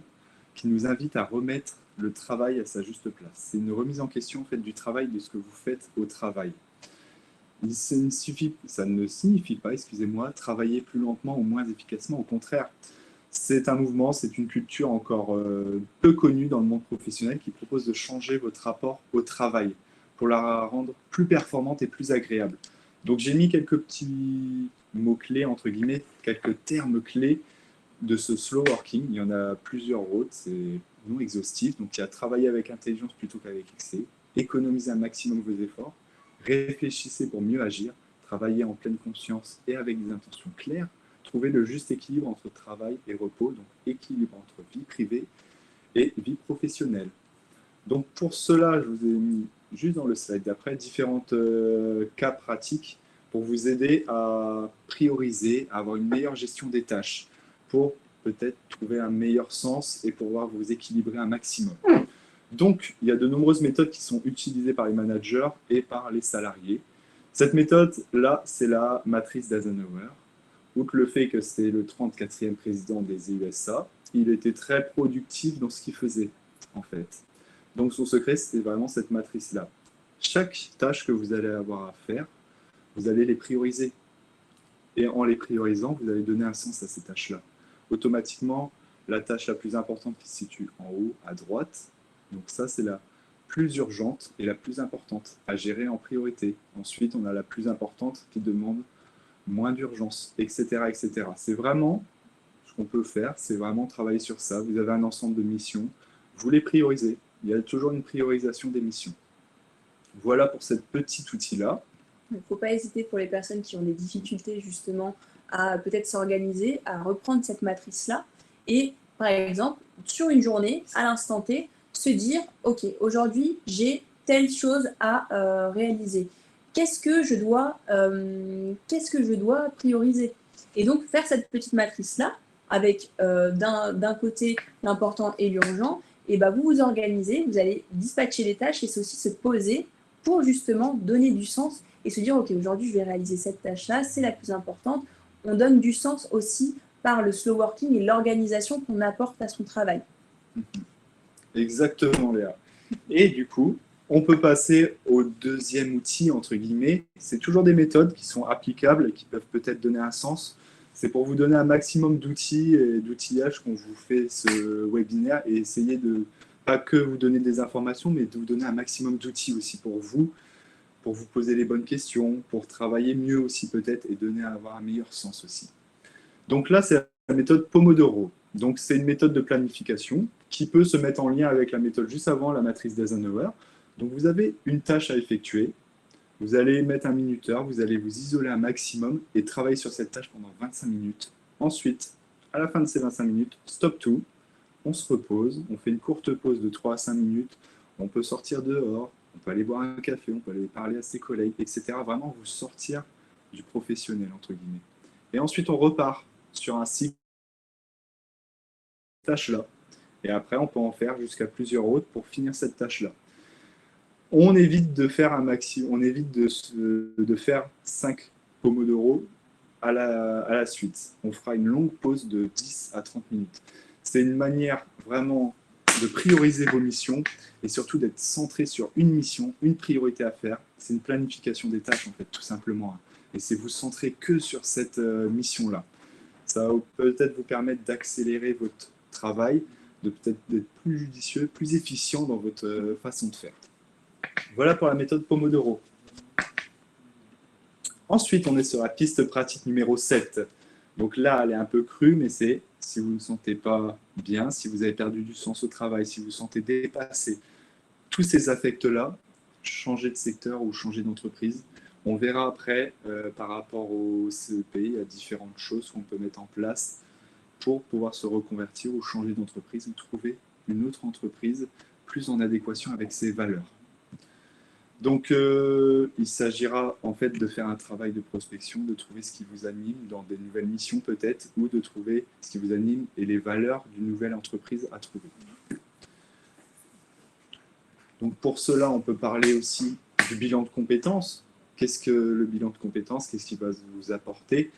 qui nous invite à remettre le travail à sa juste place. C'est une remise en question en fait du travail, de ce que vous faites au travail. Ça ne signifie pas, excusez-moi, travailler plus lentement ou moins efficacement. Au contraire, c'est un mouvement, c'est une culture encore peu connue dans le monde professionnel qui propose de changer votre rapport au travail pour la rendre plus performante et plus agréable. Donc j'ai mis quelques petits mots-clés, entre guillemets, quelques termes clés de ce slow working. Il y en a plusieurs autres, c'est non exhaustif. Donc il y a travailler avec intelligence plutôt qu'avec excès, économiser un maximum vos efforts, réfléchissez pour mieux agir, travailler en pleine conscience et avec des intentions claires, trouver le juste équilibre entre travail et repos, donc équilibre entre vie privée et vie professionnelle. Donc pour cela, je vous ai mis juste dans le slide d'après différentes cas pratiques pour vous aider à prioriser, à avoir une meilleure gestion des tâches, pour peut-être trouver un meilleur sens et pouvoir vous équilibrer un maximum. Donc, il y a de nombreuses méthodes qui sont utilisées par les managers et par les salariés. Cette méthode-là, c'est la matrice d'Eisenhower. Outre le fait que c'est le 34e président des USA, il était très productif dans ce qu'il faisait, en fait. Donc, son secret, c'était vraiment cette matrice-là. Chaque tâche que vous allez avoir à faire, vous allez les prioriser. Et en les priorisant, vous allez donner un sens à ces tâches-là. Automatiquement, la tâche la plus importante qui se situe en haut, à droite, donc ça, c'est la plus urgente et la plus importante à gérer en priorité. Ensuite, on a la plus importante qui demande moins d'urgence, etc., etc. C'est vraiment ce qu'on peut faire, c'est vraiment travailler sur ça. Vous avez un ensemble de missions, vous les priorisez. Il y a toujours une priorisation des missions. Voilà pour ce petit outil-là. Il ne faut pas hésiter pour les personnes qui ont des difficultés justement à peut-être s'organiser, à reprendre cette matrice-là et par exemple, sur une journée, à l'instant T, se dire « Ok, aujourd'hui, j'ai telle chose à réaliser. Qu'est-ce que je dois prioriser ?» Et donc, faire cette petite matrice-là, avec d'un côté l'important et l'urgent, et ben, vous vous organisez, vous allez dispatcher les tâches et c'est aussi se poser pour justement donner du sens et se dire « Ok, aujourd'hui, je vais réaliser cette tâche-là, c'est la plus importante. » On donne du sens aussi par le slow working et l'organisation qu'on apporte à son travail. Exactement, Léa. Et du coup, on peut passer au deuxième outil, entre guillemets. C'est toujours des méthodes qui sont applicables et qui peuvent peut-être donner un sens. C'est pour vous donner un maximum d'outils et d'outillage qu'on vous fait ce webinaire et essayer de, pas que vous donner des informations, mais de vous donner un maximum d'outils aussi pour vous poser les bonnes questions, pour travailler mieux aussi peut-être et avoir un meilleur sens aussi. Donc là, c'est la méthode Pomodoro. Donc c'est une méthode de planification qui peut se mettre en lien avec la méthode juste avant, la matrice d'Eisenhower. Donc vous avez une tâche à effectuer, vous allez mettre un minuteur, vous allez vous isoler un maximum et travailler sur cette tâche pendant 25 minutes Ensuite, à la fin de ces 25 minutes, stop tout, on se repose, on fait une courte pause de 3 à 5 minutes, on peut sortir dehors, on peut aller boire un café, on peut aller parler à ses collègues, etc. Vraiment vous sortir du professionnel, entre guillemets. Et ensuite, on repart sur un cycle de tâches-là. Et après, on peut en faire jusqu'à plusieurs autres pour finir cette tâche-là. On évite de faire un maximum, on évite de faire 5 pomodoro à la suite. On fera une longue pause de 10 à 30 minutes. C'est une manière vraiment de prioriser vos missions et surtout d'être centré sur une mission, une priorité à faire. C'est une planification des tâches, en fait, tout simplement. Et c'est vous centrer que sur cette mission-là. Ça va peut-être vous permettre d'accélérer votre travail, de peut-être d'être plus judicieux, plus efficient dans votre façon de faire. Voilà pour la méthode Pomodoro. Ensuite, on est sur la piste pratique numéro 7. Donc là, elle est un peu crue, mais c'est si vous ne vous sentez pas bien, si vous avez perdu du sens au travail, si vous vous sentez dépassé, tous ces affects-là, changer de secteur ou changer d'entreprise. On verra après, par rapport au CEP, il y a différentes choses qu'on peut mettre en place pour pouvoir se reconvertir ou changer d'entreprise ou trouver une autre entreprise plus en adéquation avec ses valeurs. Donc, il s'agira en fait de faire un travail de prospection, de trouver ce qui vous anime dans des nouvelles missions peut-être, ou de trouver ce qui vous anime et les valeurs d'une nouvelle entreprise à trouver. Donc, pour cela, on peut parler aussi du bilan de compétences. Qu'est-ce que le bilan de compétences? Qu'est-ce qu'il va vous apporter?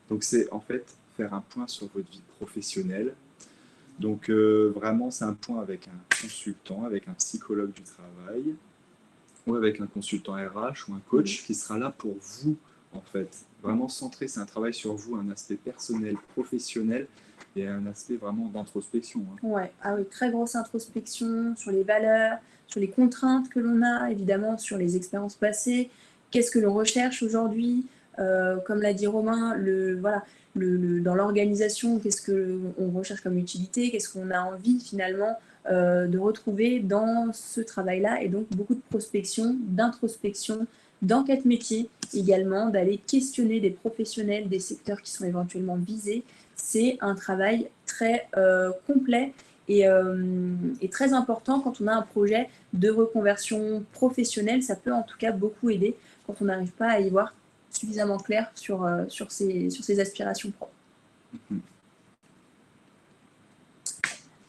Donc, c'est en fait faire un point sur votre vie professionnelle. Donc, vraiment, c'est un point avec un consultant, avec un psychologue du travail, ou avec un consultant RH ou un coach qui sera là pour vous, en fait. Vraiment centré, c'est un travail sur vous, un aspect personnel, professionnel et un aspect vraiment d'introspection. Ouais, ah oui, très grosse introspection sur les valeurs, sur les contraintes que l'on a, évidemment, sur les expériences passées. Qu'est-ce que l'on recherche aujourd'hui? Comme l'a dit Romain, voilà, dans l'organisation, qu'est-ce qu'on recherche comme utilité? Qu'est-ce qu'on a envie finalement de retrouver dans ce travail-là? Et donc beaucoup de prospection, d'introspection, d'enquête métier également, d'aller questionner des professionnels des secteurs qui sont éventuellement visés. C'est un travail très complet et très important quand on a un projet de reconversion professionnelle. Ça peut en tout cas beaucoup aider quand on n'arrive pas à y voir suffisamment clair sur ses aspirations propres.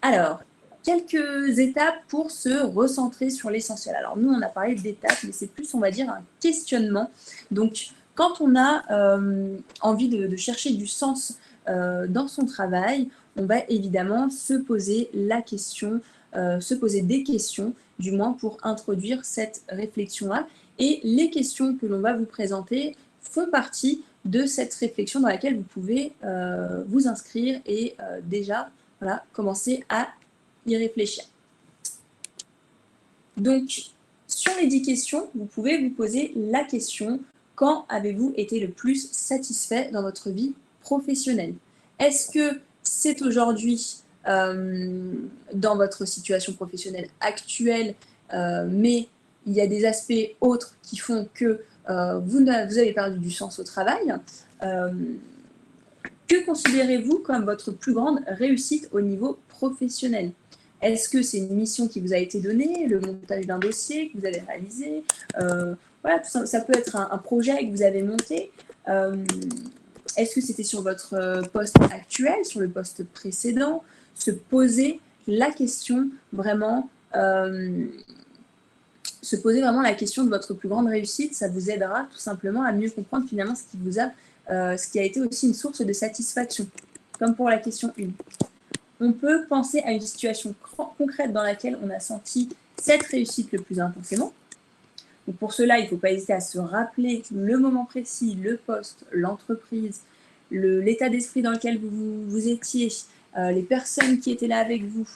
Alors, quelques étapes pour se recentrer sur l'essentiel. Alors nous, on a parlé d'étapes, mais c'est plus, on va dire, un questionnement. Donc, quand on a envie de chercher du sens dans son travail, on va évidemment se poser la question, se poser des questions, du moins pour introduire cette réflexion-là. Et les questions que l'on va vous présenter font partie de cette réflexion dans laquelle vous pouvez vous inscrire et déjà voilà, commencer à y réfléchir. Donc, sur les 10 questions, vous pouvez vous poser la question « Quand avez-vous été le plus satisfait dans votre vie professionnelle ?» Est-ce que c'est aujourd'hui dans votre situation professionnelle actuelle, mais il y a des aspects autres qui font que vous avez perdu du sens au travail? Que considérez-vous comme votre plus grande réussite au niveau professionnel? Est-ce que c'est une mission qui vous a été donnée, le montage d'un dossier que vous avez réalisé? Voilà, ça peut être un projet que vous avez monté. Est-ce que c'était sur votre poste actuel, sur le poste précédent? Se poser la question vraiment, se poser vraiment la question de votre plus grande réussite, ça vous aidera tout simplement à mieux comprendre finalement ce qui a été aussi une source de satisfaction, comme pour la question 1. On peut penser à une situation concrète dans laquelle on a senti cette réussite le plus intensément. Donc pour cela, il ne faut pas hésiter à se rappeler le moment précis, le poste, l'entreprise, l'état d'esprit dans lequel vous étiez, les personnes qui étaient là avec vous,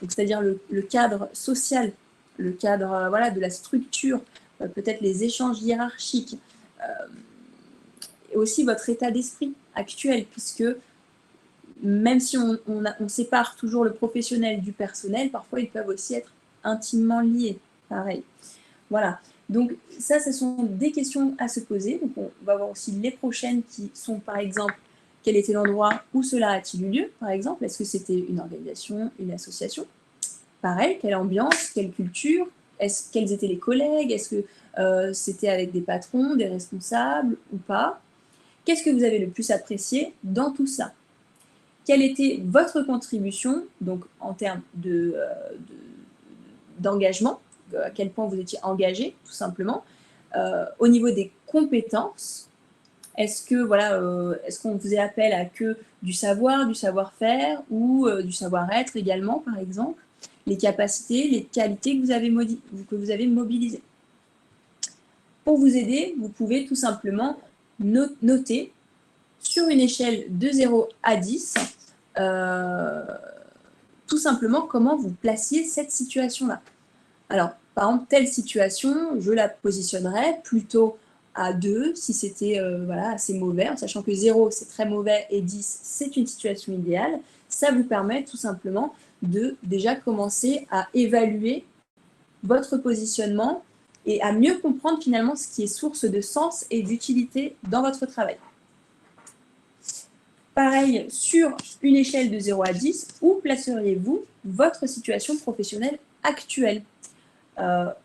c'est-à-dire le cadre social, le cadre voilà, de la structure, peut-être les échanges hiérarchiques, et aussi votre état d'esprit actuel, puisque même si on sépare toujours le professionnel du personnel, parfois ils peuvent aussi être intimement liés. Pareil. Voilà. Donc ça, ce sont des questions à se poser. Donc on va voir aussi les prochaines qui sont par exemple, Quel était l'endroit où cela a-t-il eu lieu, par exemple? Est-ce que c'était une organisation, une association? Pareil, quelle ambiance, quelle culture? Quels étaient les collègues? Est-ce que c'était avec des patrons, des responsables ou pas? Qu'est-ce que vous avez le plus apprécié dans tout ça? Quelle était votre contribution, donc en termes d'engagement, à quel point vous étiez engagé, tout simplement, au niveau des compétences? Est-ce que voilà, est-ce qu'on faisait appel à que du savoir, du savoir-faire ou du savoir-être également, par exemple? Les capacités, les qualités que vous avez mobilisées. Pour vous aider, vous pouvez tout simplement noter sur une échelle de 0 à 10, tout simplement comment vous placiez cette situation-là. Alors, par exemple, telle situation, je la positionnerais plutôt à 2 si c'était voilà, assez mauvais, en sachant que 0 c'est très mauvais et 10 c'est une situation idéale. Ça vous permet tout simplement de déjà commencer à évaluer votre positionnement et à mieux comprendre finalement ce qui est source de sens et d'utilité dans votre travail. Pareil, sur une échelle de 0 à 10, où placeriez-vous votre situation professionnelle actuelle?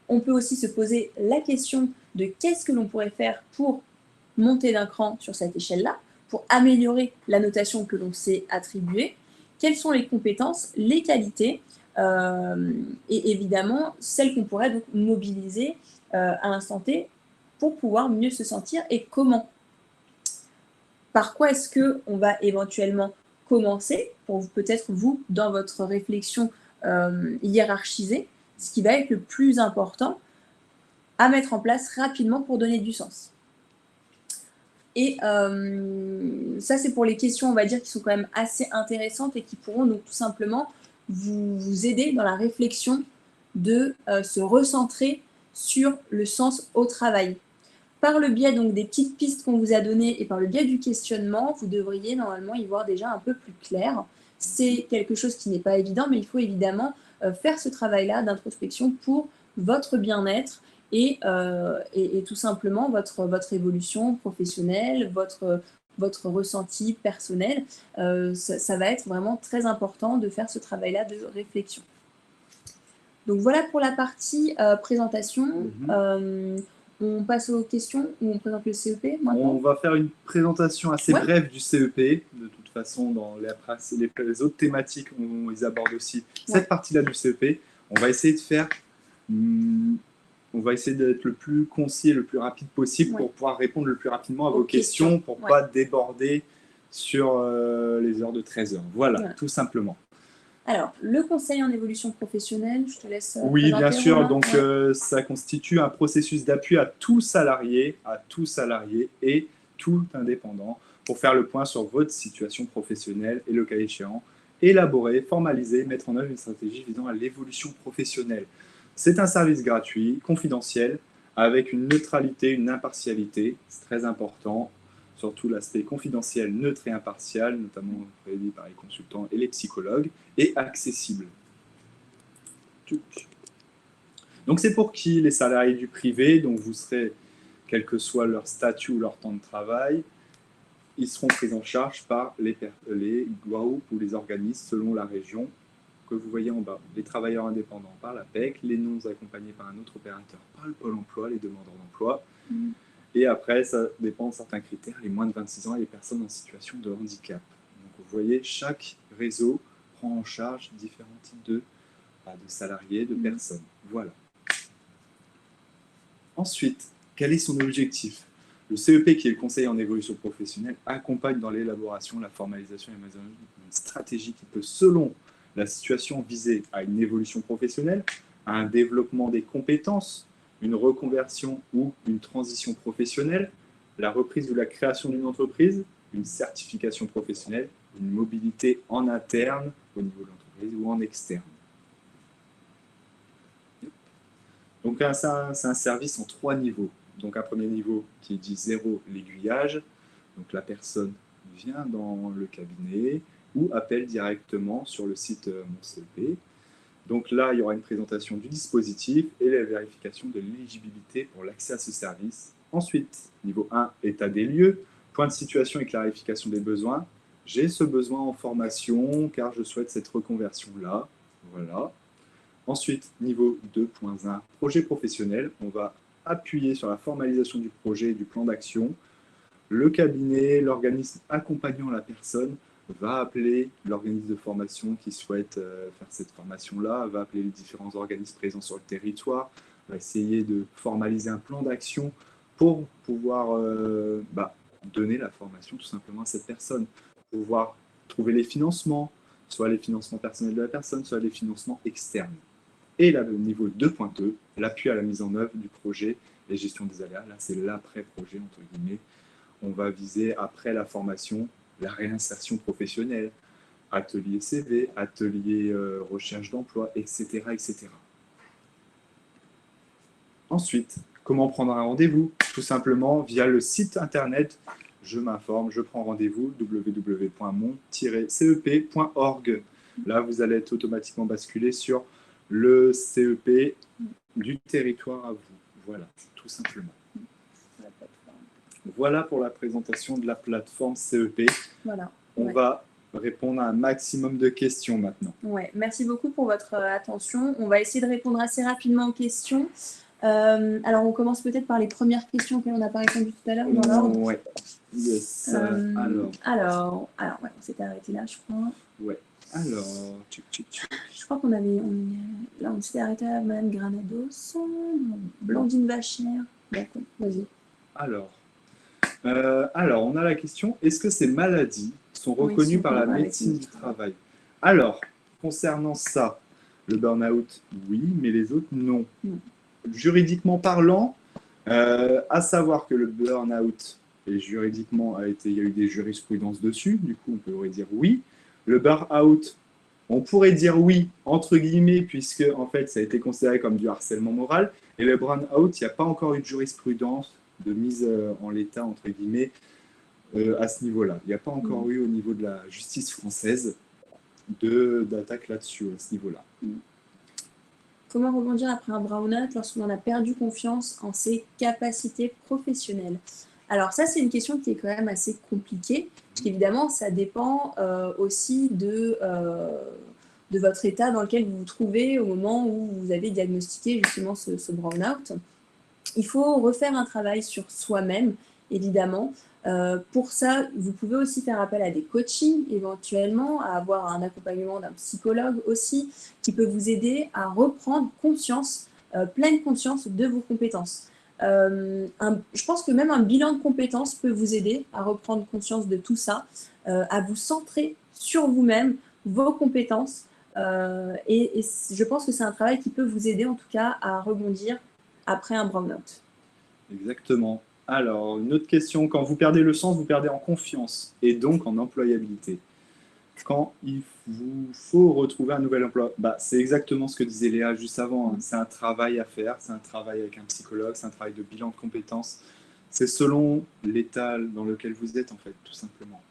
On peut aussi se poser la question de qu'est-ce que l'on pourrait faire pour monter d'un cran sur cette échelle-là, pour améliorer la notation que l'on s'est attribuée, quelles sont les compétences, les qualités, et évidemment celles qu'on pourrait donc mobiliser à l'instant T pour pouvoir mieux se sentir et comment. Par quoi est-ce qu'on va éventuellement commencer pour peut-être vous, dans votre réflexion hiérarchisée, ce qui va être le plus important à mettre en place rapidement pour donner du sens. Et ça, c'est pour les questions, on va dire, qui sont quand même assez intéressantes et qui pourront donc tout simplement vous aider dans la réflexion de se recentrer sur le sens au travail. Par le biais donc des petites pistes qu'on vous a données et par le biais du questionnement, vous devriez normalement y voir déjà un peu plus clair. C'est quelque chose qui n'est pas évident, mais il faut évidemment faire ce travail-là d'introspection pour votre bien-être et tout simplement votre évolution professionnelle, votre ressenti personnel. Ça va être vraiment très important de faire ce travail-là de réflexion. Donc voilà pour la partie présentation. On passe aux questions ou on présente le CEP maintenant? On va faire une présentation assez brève du CEP. De toute façon, dans les autres thématiques, ils abordent aussi cette partie-là du CEP. On va essayer de faire... on va essayer d'être le plus concis et le plus rapide possible pour pouvoir répondre le plus rapidement à vos questions pour ne pas déborder sur les heures de 13 heures. Voilà, tout simplement. Alors, le conseil en évolution professionnelle, je te laisse oui, bien sûr. Donc, ça constitue un processus d'appui à tout salarié et tout indépendant pour faire le point sur votre situation professionnelle et, le cas échéant, élaborer, formaliser, mettre en œuvre une stratégie visant à l'évolution professionnelle. C'est un service gratuit, confidentiel, avec une neutralité, une impartialité. C'est très important. Surtout l'aspect confidentiel, neutre et impartial, notamment prédit par les consultants et les psychologues, et accessible. Donc c'est pour qui? Les salariés du privé, donc vous serez, quel que soit leur statut ou leur temps de travail, ils seront pris en charge par les groupes ou les organismes selon la région que vous voyez en bas. Les travailleurs indépendants par la PEC, les non accompagnés par un autre opérateur par le Pôle emploi, les demandeurs d'emploi. Et après, ça dépend de certains critères, les moins de 26 ans et les personnes en situation de handicap. Donc vous voyez, chaque réseau prend en charge différents types de salariés, de personnes. Voilà. Ensuite, quel est son objectif? Le CEP, qui est le conseil en évolution professionnelle, accompagne dans l'élaboration, la formalisation et la mise en œuvre d'une stratégie qui peut, selon la situation, viser à une évolution professionnelle, à un développement des compétences, une reconversion ou une transition professionnelle, la reprise ou la création d'une entreprise, une certification professionnelle, une mobilité en interne au niveau de l'entreprise ou en externe. Donc c'est un service en 3 niveaux. Donc un premier niveau qui dit 0, l'aiguillage. Donc la personne vient dans le cabinet ou appelle directement sur le site Mon CEP. Donc là, il y aura une présentation du dispositif et la vérification de l'éligibilité pour l'accès à ce service. Ensuite, niveau 1, état des lieux. Point de situation et clarification des besoins. J'ai ce besoin en formation car je souhaite cette reconversion-là. Voilà. Ensuite, niveau 2.1, projet professionnel. On va appuyer sur la formalisation du projet et du plan d'action. Le cabinet, l'organisme accompagnant la personne va appeler l'organisme de formation qui souhaite faire cette formation-là, va appeler les différents organismes présents sur le territoire, va essayer de formaliser un plan d'action pour pouvoir donner la formation tout simplement à cette personne, pouvoir trouver les financements, soit les financements personnels de la personne, soit les financements externes. Et là, le niveau 2.2, l'appui à la mise en œuvre du projet et gestion des aléas. Là, c'est l'après-projet, entre guillemets. On va viser, après la formation, la réinsertion professionnelle, atelier CV, atelier recherche d'emploi, etc., etc. Ensuite, comment prendre un rendez-vous? Tout simplement via le site internet. Je m'informe, je prends rendez-vous, www.mon-cep.org. Là, vous allez être automatiquement basculé sur le CEP du territoire à vous. Voilà, tout simplement. Voilà pour la présentation de la plateforme CEP. Voilà. On va répondre à un maximum de questions maintenant. Ouais, merci beaucoup pour votre attention. On va essayer de répondre assez rapidement aux questions. Alors, on commence peut-être par les premières questions auxquelles on n'a pas répondu tout à l'heure, dans l'ordre. Ouais. Yes. Alors, ouais, on s'était arrêté là, je crois. Ouais. Alors, je crois qu'on avait... Là, on s'était arrêté à Madame Granados, Blandine Vachère. D'accord, vas-y. Alors, on a la question, est-ce que ces maladies sont reconnues par la médecine du travail? Alors, concernant ça, le burn-out, oui, mais les autres, non. Juridiquement parlant, à savoir que le burn-out, et juridiquement, il y a eu des jurisprudences dessus, du coup, on pourrait dire oui. Le burn-out, on pourrait dire oui, entre guillemets, puisque, en fait, ça a été considéré comme du harcèlement moral. Et le burn-out, il n'y a pas encore eu de jurisprudence de mise en l'état, entre guillemets, à ce niveau-là. Il n'y a pas encore eu au niveau de la justice française d'attaque là-dessus, à ce niveau-là. Comment rebondir après un burn-out lorsqu'on a perdu confiance en ses capacités professionnelles? Alors ça, c'est une question qui est quand même assez compliquée, parce qu'évidemment, ça dépend aussi de votre état dans lequel vous vous trouvez au moment où vous avez diagnostiqué justement ce burn-out. Il faut refaire un travail sur soi-même, évidemment. Pour ça, vous pouvez aussi faire appel à des coachings, éventuellement, à avoir un accompagnement d'un psychologue aussi, qui peut vous aider à reprendre conscience, pleine conscience de vos compétences. Je pense que même un bilan de compétences peut vous aider à reprendre conscience de tout ça, à vous centrer sur vous-même, vos compétences. Et je pense que c'est un travail qui peut vous aider, en tout cas, à rebondir après un burn-out. Exactement. Alors, une autre question. Quand vous perdez le sens, vous perdez en confiance et donc en employabilité. Quand il vous faut retrouver un nouvel emploi, c'est exactement ce que disait Léa juste avant. C'est un travail à faire, c'est un travail avec un psychologue, c'est un travail de bilan de compétences. C'est selon l'état dans lequel vous êtes, en fait, tout simplement.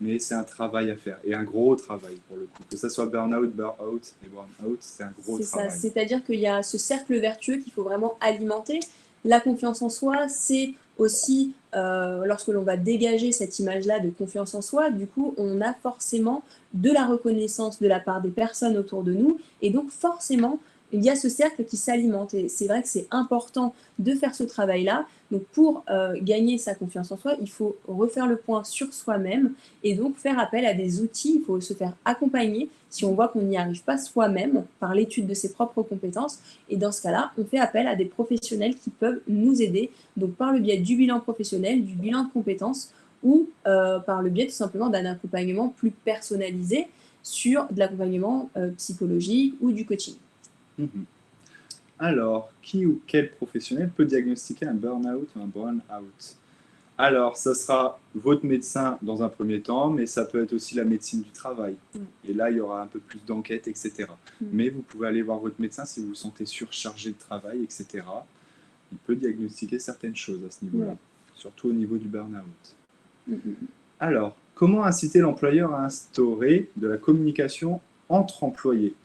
Mais c'est un travail à faire, et un gros travail pour le coup. Que ce soit burn-out, burn-out et burn-out, c'est un gros travail. C'est-à-dire qu'il y a ce cercle vertueux qu'il faut vraiment alimenter. La confiance en soi, c'est aussi, lorsque l'on va dégager cette image-là de confiance en soi, du coup, on a forcément de la reconnaissance de la part des personnes autour de nous, et donc forcément, il y a ce cercle qui s'alimente. Et c'est vrai que c'est important de faire ce travail-là. Donc, pour gagner sa confiance en soi, il faut refaire le point sur soi-même et donc faire appel à des outils. Il faut se faire accompagner si on voit qu'on n'y arrive pas soi-même par l'étude de ses propres compétences. Et dans ce cas-là, on fait appel à des professionnels qui peuvent nous aider, donc par le biais du bilan professionnel, du bilan de compétences ou par le biais tout simplement d'un accompagnement plus personnalisé sur de l'accompagnement psychologique ou du coaching. Alors, qui ou quel professionnel peut diagnostiquer un burn-out ou un burn-out? Alors, ça sera votre médecin dans un premier temps, mais ça peut être aussi la médecine du travail. Et là, il y aura un peu plus d'enquête, etc. Mais vous pouvez aller voir votre médecin si vous vous sentez surchargé de travail, etc. Il peut diagnostiquer certaines choses à ce niveau-là, surtout au niveau du burn-out. Alors, comment inciter l'employeur à instaurer de la communication entre employés?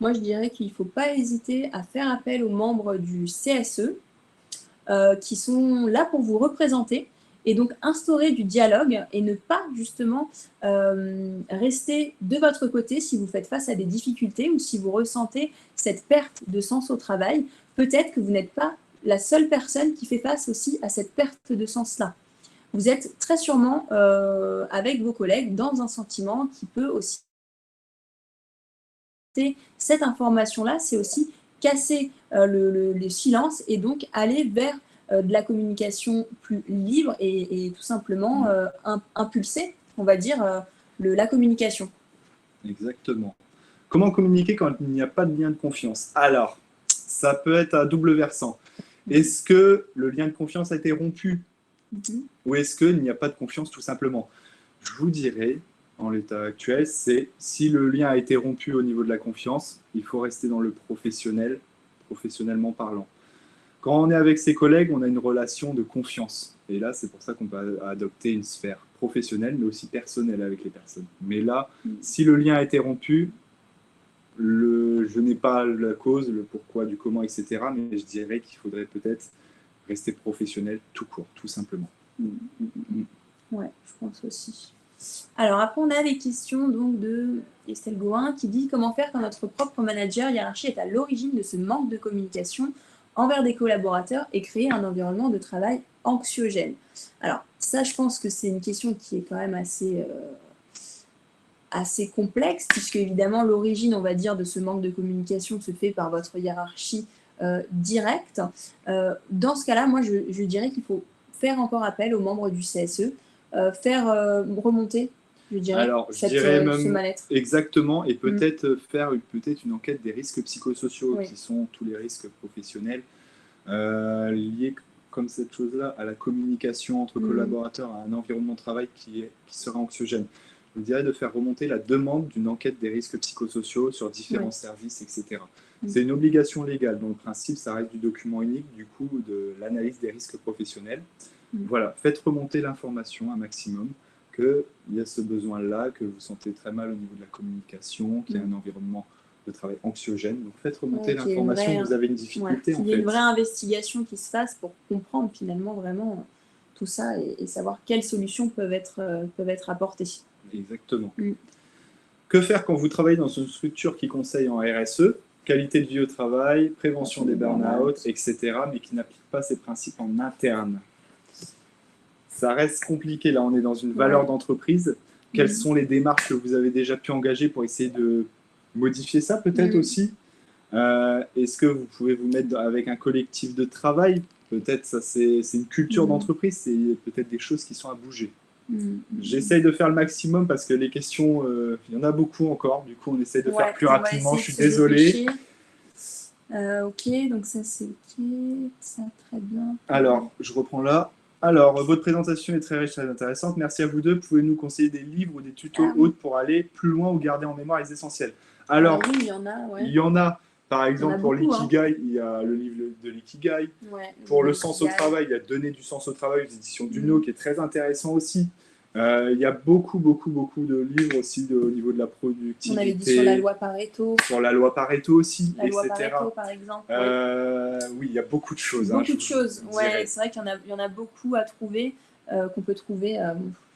Moi, je dirais qu'il ne faut pas hésiter à faire appel aux membres du CSE qui sont là pour vous représenter et donc instaurer du dialogue et ne pas justement rester de votre côté si vous faites face à des difficultés ou si vous ressentez cette perte de sens au travail. Peut-être que vous n'êtes pas la seule personne qui fait face aussi à cette perte de sens-là. Vous êtes très sûrement avec vos collègues dans un sentiment qui peut aussi... Cette information-là, c'est aussi casser le silence et donc aller vers de la communication plus libre et tout simplement impulser, on va dire, la communication. Exactement. Comment communiquer quand il n'y a pas de lien de confiance? Alors, ça peut être à double versant. Est-ce que le lien de confiance a été rompu ou est-ce qu'il n'y a pas de confiance tout simplement? Je vous dirais, en l'état actuel, c'est si le lien a été rompu au niveau de la confiance, il faut rester dans le professionnel, professionnellement parlant. Quand on est avec ses collègues, on a une relation de confiance. Et là, c'est pour ça qu'on peut adopter une sphère professionnelle, mais aussi personnelle avec les personnes. Mais là, si le lien a été rompu, je n'ai pas la cause, le pourquoi, du comment, etc. Mais je dirais qu'il faudrait peut-être rester professionnel tout court, tout simplement. Ouais, je pense aussi. Alors après, on a les questions donc de Estelle Gouin qui dit comment faire quand notre propre manager hiérarchie est à l'origine de ce manque de communication envers des collaborateurs et créer un environnement de travail anxiogène. Alors ça, je pense que c'est une question qui est quand même assez complexe, puisque évidemment l'origine, on va dire, de ce manque de communication se fait par votre hiérarchie directe. Dans ce cas-là, moi, je dirais qu'il faut faire encore appel aux membres du CSE, faire remonter, je dirais, alors, je dirais même ce mal-être. exactement, et peut-être faire peut-être une enquête des risques psychosociaux, Oui. qui sont tous les risques professionnels liés comme cette chose-là à la communication entre collaborateurs, à un environnement de travail qui sera anxiogène. Je vous dirais de faire remonter la demande d'une enquête des risques psychosociaux sur différents services, etc. C'est une obligation légale, donc le principe, ça reste du document unique, du coup, de l'analyse des risques professionnels. Voilà, faites remonter l'information un maximum, qu'il y a ce besoin-là, que vous sentez très mal au niveau de la communication, qu'il y a un environnement de travail anxiogène. Donc faites remonter l'information que vous avez une difficulté. Il y a une vraie investigation qui se fasse pour comprendre finalement vraiment tout ça et savoir quelles solutions peuvent être apportées. Exactement. Que faire quand vous travaillez dans une structure qui conseille en RSE, qualité de vie au travail, prévention des burn-out, etc., mais qui n'applique pas ces principes en interne? Ça reste compliqué. Là, on est dans une valeur d'entreprise. Quelles sont les démarches que vous avez déjà pu engager pour essayer de modifier ça, peut-être aussi? Est-ce que vous pouvez vous mettre avec un collectif de travail? Peut-être ça, c'est une culture d'entreprise, c'est peut-être des choses qui sont à bouger. J'essaye de faire le maximum parce que les questions, il y en a beaucoup encore. Du coup, on essaye de faire plus rapidement. Je suis désolé. Ok, donc ça c'est ok. Ça, très bien. Alors, je reprends là. Alors, votre présentation est très riche, très intéressante. Merci à vous deux. Pouvez-nous conseiller des livres ou des tutos autres pour aller plus loin ou garder en mémoire les essentiels? Alors, oui, il y en a, il y en a. Par exemple, pour l'ikigai, il y a le livre de l'ikigai. Pour le sens au travail, il y a Donner du sens au travail aux éditions Duno, qui est très intéressant aussi. Il y a beaucoup de livres aussi au niveau de la productivité. On avait dit sur la loi Pareto. Sur la loi Pareto aussi, la loi etc. Pareto, par exemple. Oui, il y a beaucoup de choses. Beaucoup de choses, ouais. C'est vrai qu'il y en a beaucoup à trouver, qu'on peut trouver.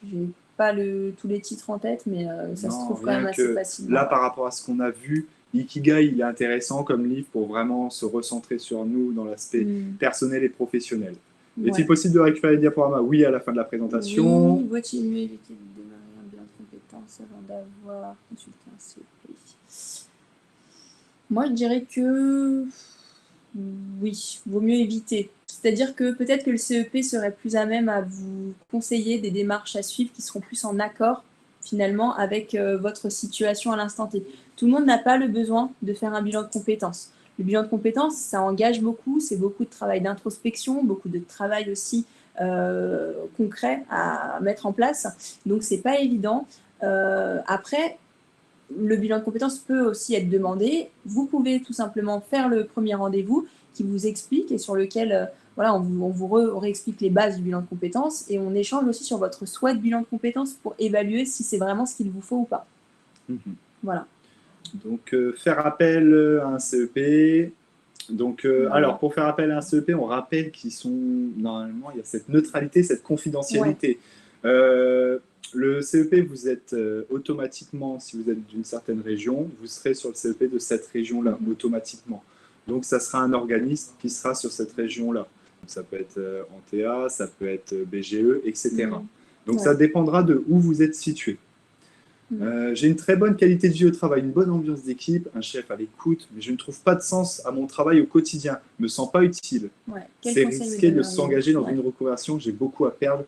J'ai pas tous les titres en tête, mais ça se trouve quand même assez facilement. Là, par rapport à ce qu'on a vu, Ikigai, il est intéressant comme livre pour vraiment se recentrer sur nous dans l'aspect personnel et professionnel. Est-il possible de récupérer les diaporamas? Oui, à la fin de la présentation. Oui, vaut-il mieux éviter de démarrer un bilan de compétences avant d'avoir consulté un CEP? Moi, je dirais que oui, vaut mieux éviter. C'est-à-dire que peut-être que le CEP serait plus à même à vous conseiller des démarches à suivre qui seront plus en accord finalement avec votre situation à l'instant T. Tout le monde n'a pas le besoin de faire un bilan de compétences. Le bilan de compétences, ça engage beaucoup, c'est beaucoup de travail d'introspection, beaucoup de travail aussi concret à mettre en place. Donc, c'est pas évident. Après, le bilan de compétences peut aussi être demandé. Vous pouvez tout simplement faire le premier rendez-vous qui vous explique et sur lequel voilà, on vous réexplique les bases du bilan de compétences et on échange aussi sur votre souhait de bilan de compétences pour évaluer si c'est vraiment ce qu'il vous faut ou pas. Voilà. Donc, faire appel à un CEP, Donc, Ouais. alors, pour faire appel à un CEP, on rappelle normalement, il y a cette neutralité, cette confidentialité. Le CEP, vous êtes automatiquement, si vous êtes d'une certaine région, vous serez sur le CEP de cette région-là, automatiquement. Donc, ça sera un organisme qui sera sur cette région-là. Ça peut être Antea, ça peut être BGE, etc. Donc, ça dépendra de où vous êtes situé. J'ai une très bonne qualité de vie au travail, une bonne ambiance d'équipe, un chef à l'écoute, mais je ne trouve pas de sens à mon travail au quotidien. Je ne me sens pas utile. C'est risqué de s'engager dans une reconversion. J'ai beaucoup à perdre.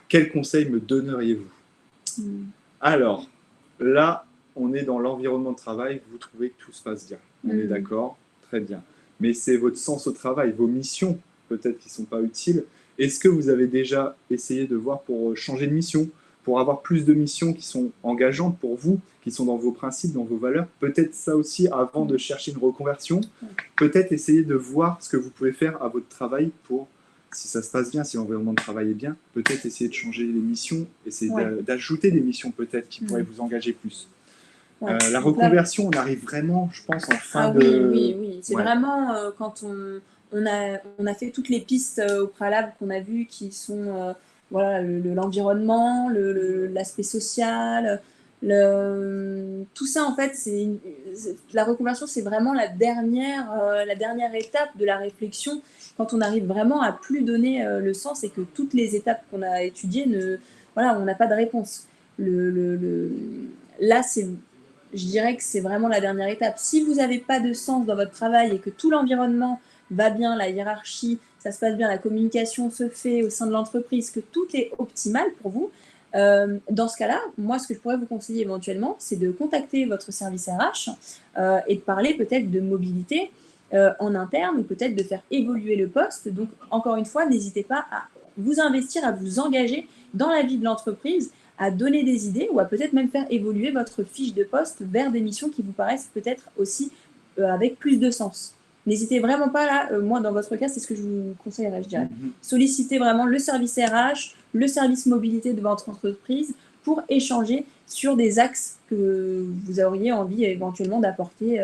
Quel conseil me donneriez-vous? Alors, là, on est dans l'environnement de travail. Vous trouvez que tout se passe bien. On est d'accord? Très bien. Mais c'est votre sens au travail, vos missions, peut-être qui ne sont pas utiles. Est-ce que vous avez déjà essayé de voir pour changer de mission, pour avoir plus de missions qui sont engageantes pour vous, qui sont dans vos principes, dans vos valeurs? Peut-être ça aussi avant de chercher une reconversion. Peut-être essayer de voir ce que vous pouvez faire à votre travail pour, si ça se passe bien, si l'environnement de travail est bien, peut-être essayer de changer les missions, essayer d'ajouter des missions peut-être qui pourraient vous engager plus. La reconversion, on arrive vraiment, je pense, en fin de... Oui. C'est vraiment quand on a fait toutes les pistes au préalable qu'on a vues qui sont l'environnement, l'aspect social, tout ça en fait, la reconversion, c'est vraiment la dernière étape de la réflexion quand on arrive vraiment à plus donner le sens et que toutes les étapes qu'on a étudiées, on n'a pas de réponse. Là, je dirais que c'est vraiment la dernière étape. Si vous n'avez pas de sens dans votre travail et que tout l'environnement va bien, la hiérarchie, ça se passe bien, la communication se fait au sein de l'entreprise, que tout est optimal pour vous, dans ce cas-là, moi, ce que je pourrais vous conseiller éventuellement, c'est de contacter votre service RH et de parler peut-être de mobilité en interne ou peut-être de faire évoluer le poste. Donc, encore une fois, n'hésitez pas à vous investir, à vous engager dans la vie de l'entreprise, à donner des idées ou à peut-être même faire évoluer votre fiche de poste vers des missions qui vous paraissent peut-être aussi avec plus de sens. N'hésitez vraiment pas là, moi dans votre cas, c'est ce que je vous conseillerais, je dirais. Sollicitez vraiment le service RH, le service mobilité de votre entreprise pour échanger sur des axes que vous auriez envie éventuellement d'apporter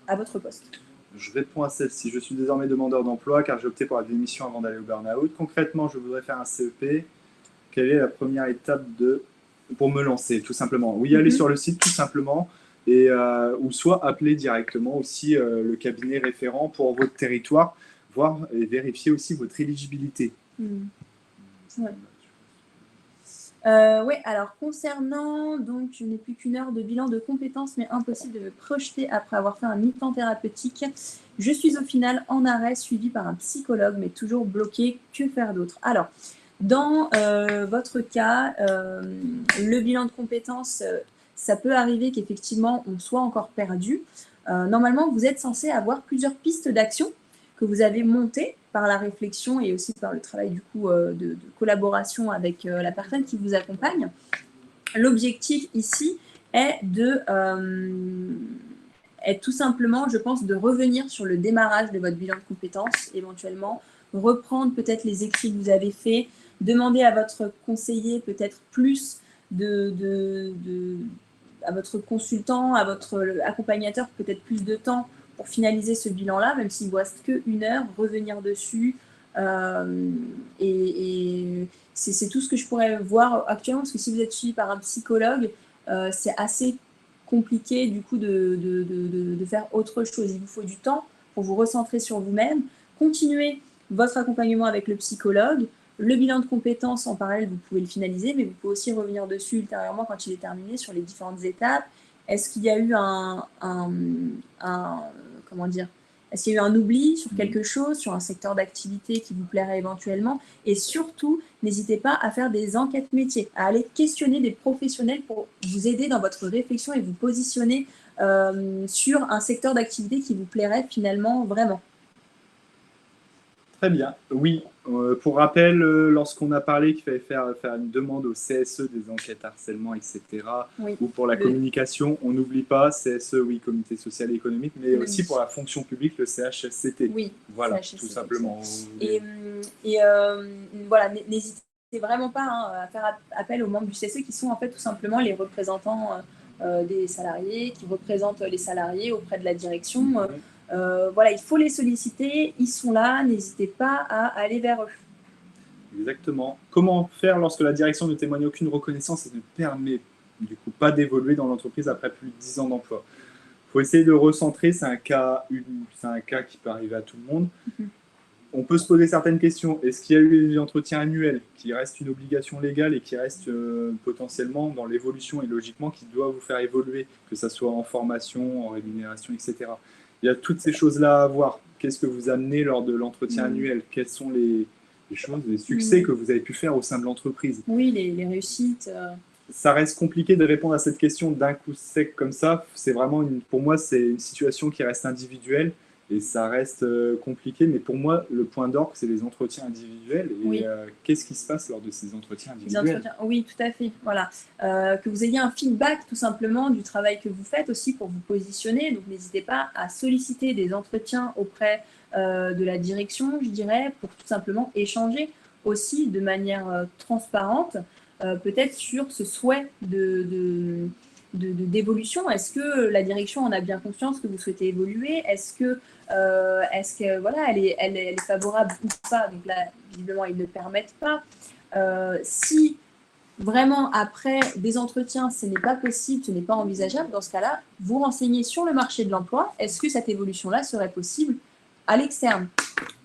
à votre poste. Je réponds à celle-ci. Je suis désormais demandeur d'emploi car j'ai opté pour la démission avant d'aller au burn-out. Concrètement, je voudrais faire un CEP. Quelle est la première étape pour me lancer, tout simplement? Oui, aller sur le site, tout simplement, et, ou soit appeler directement aussi le cabinet référent pour votre territoire, voir et vérifier aussi votre éligibilité. Oui, alors concernant, donc je n'ai plus qu'une heure de bilan de compétences, mais impossible de me projeter après avoir fait un mi-temps thérapeutique. Je suis au final en arrêt, suivi par un psychologue, mais toujours bloqué. Que faire d'autre? Alors, dans votre cas, le bilan de compétences, ça peut arriver qu'effectivement, on soit encore perdu. Normalement, vous êtes censé avoir plusieurs pistes d'action que vous avez montées par la réflexion et aussi par le travail du coup de collaboration avec la personne qui vous accompagne. L'objectif ici est est tout simplement, je pense, de revenir sur le démarrage de votre bilan de compétences, éventuellement, reprendre peut-être les écrits que vous avez faits, demander à votre conseiller peut-être plus à votre consultant, à votre accompagnateur peut-être plus de temps pour finaliser ce bilan-là, même s'il ne vous reste qu'une heure, revenir dessus. Et c'est tout ce que je pourrais voir actuellement, parce que si vous êtes suivi par un psychologue, c'est assez compliqué du coup de faire autre chose. Il vous faut du temps pour vous recentrer sur vous-même, continuer votre accompagnement avec le psychologue. Le bilan de compétences, en parallèle, vous pouvez le finaliser, mais vous pouvez aussi revenir dessus ultérieurement quand il est terminé sur les différentes étapes. Est-ce qu'il y a eu comment dire, est-ce qu'il y a eu un oubli sur quelque chose, sur un secteur d'activité qui vous plairait éventuellement? Et surtout, n'hésitez pas à faire des enquêtes métiers, à aller questionner des professionnels pour vous aider dans votre réflexion et vous positionner sur un secteur d'activité qui vous plairait finalement vraiment. Très bien. Oui, pour rappel, lorsqu'on a parlé qu'il fallait faire une demande au CSE des enquêtes harcèlement, etc., ou pour la communication, on n'oublie pas CSE, oui, Comité social et économique, mais aussi pour la fonction publique, le CHSCT. Oui, voilà, CHSCT, tout simplement. Et voilà, n'hésitez vraiment pas à faire appel aux membres du CSE qui sont en fait tout simplement les représentants des salariés, qui représentent les salariés auprès de la direction. Voilà, il faut les solliciter, ils sont là, n'hésitez pas à aller vers eux. Exactement. Comment faire lorsque la direction ne témoigne aucune reconnaissance et ne permet du coup pas d'évoluer dans l'entreprise après plus de 10 ans d'emploi? Il faut essayer de recentrer, c'est un cas qui peut arriver à tout le monde. On peut se poser certaines questions. Est-ce qu'il y a eu des entretiens annuels qui restent une obligation légale et qui restent potentiellement dans l'évolution et logiquement qui doivent vous faire évoluer, que ce soit en formation, en rémunération, etc. Il y a toutes ces choses-là à voir. Qu'est-ce que vous amenez lors de l'entretien annuel? Quels sont les choses, les succès que vous avez pu faire au sein de l'entreprise? Oui, les réussites. Ça reste compliqué de répondre à cette question d'un coup sec comme ça. C'est vraiment, pour moi, c'est une situation qui reste individuelle et ça reste compliqué. Mais pour moi, le point d'orgue, c'est les entretiens individuels. Et qu'est-ce qui se passe lors de ces entretiens individuels? Oui, tout à fait. Voilà. Que vous ayez un feedback tout simplement du travail que vous faites aussi pour vous positionner. Donc, n'hésitez pas à solliciter des entretiens auprès de la direction, je dirais, pour tout simplement échanger aussi de manière transparente, peut-être sur ce souhait d'évolution. Est-ce que la direction en a bien conscience que vous souhaitez évoluer? Est-ce que voilà, elle est favorable ou pas? Donc là, visiblement, ils ne permettent pas. Si vraiment après des entretiens, ce n'est pas possible, ce n'est pas envisageable, dans ce cas-là, vous renseignez sur le marché de l'emploi. Est-ce que cette évolution-là serait possible à l'externe?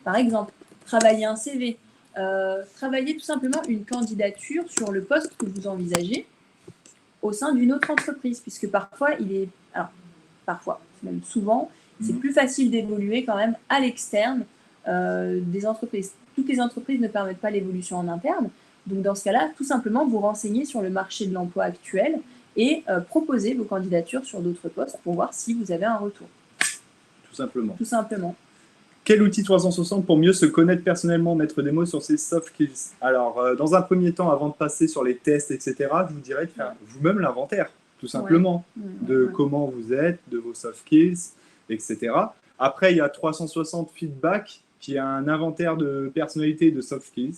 Par exemple, travailler un CV, travailler tout simplement une candidature sur le poste que vous envisagez au sein d'une autre entreprise, puisque parfois, même souvent, c'est plus facile d'évoluer quand même à l'externe des entreprises. Toutes les entreprises ne permettent pas l'évolution en interne. Donc, dans ce cas-là, tout simplement, vous renseignez sur le marché de l'emploi actuel et proposer vos candidatures sur d'autres postes pour voir si vous avez un retour. Tout simplement. Tout simplement. Quel outil 360 pour mieux se connaître personnellement, mettre des mots sur ses soft skills? Alors, dans un premier temps, avant de passer sur les tests, etc., je vous dirais de faire vous-même l'inventaire, tout simplement, de comment vous êtes, de vos soft skills, etc. Après, il y a 360 feedback, qui est un inventaire de personnalité et de soft skills.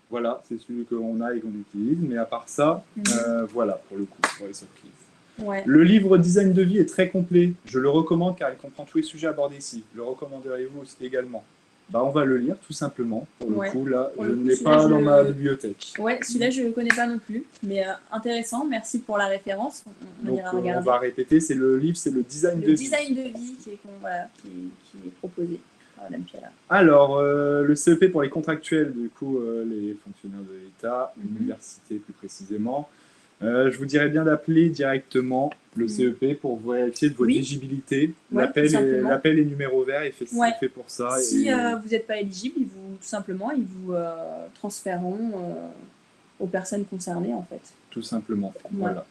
Voilà, c'est celui qu'on a et qu'on utilise. Mais à part ça, voilà, pour le coup, pour les soft skills. Ouais. Le livre Design de vie est très complet. Je le recommande car il comprend tous les sujets abordés ici. Le recommanderiez-vous également? On va le lire tout simplement. Pour le coup, là, je ne l'ai pas dans ma bibliothèque. Ouais, celui-là, je ne le connais pas non plus. Mais intéressant, merci pour la référence. On va répéter, c'est le livre, c'est le Design de vie. Le Design de vie qui est proposé par Madame Piala. Alors, le CEP pour les contractuels, du coup, les fonctionnaires de l'État, l'université plus précisément. Je vous dirais bien d'appeler directement le CEP pour vérifier de votre éligibilité. L'appel est numéro vert et fait pour ça. Si vous n'êtes pas éligible, tout simplement, ils vous transféreront aux personnes concernées, en fait. Tout simplement, voilà.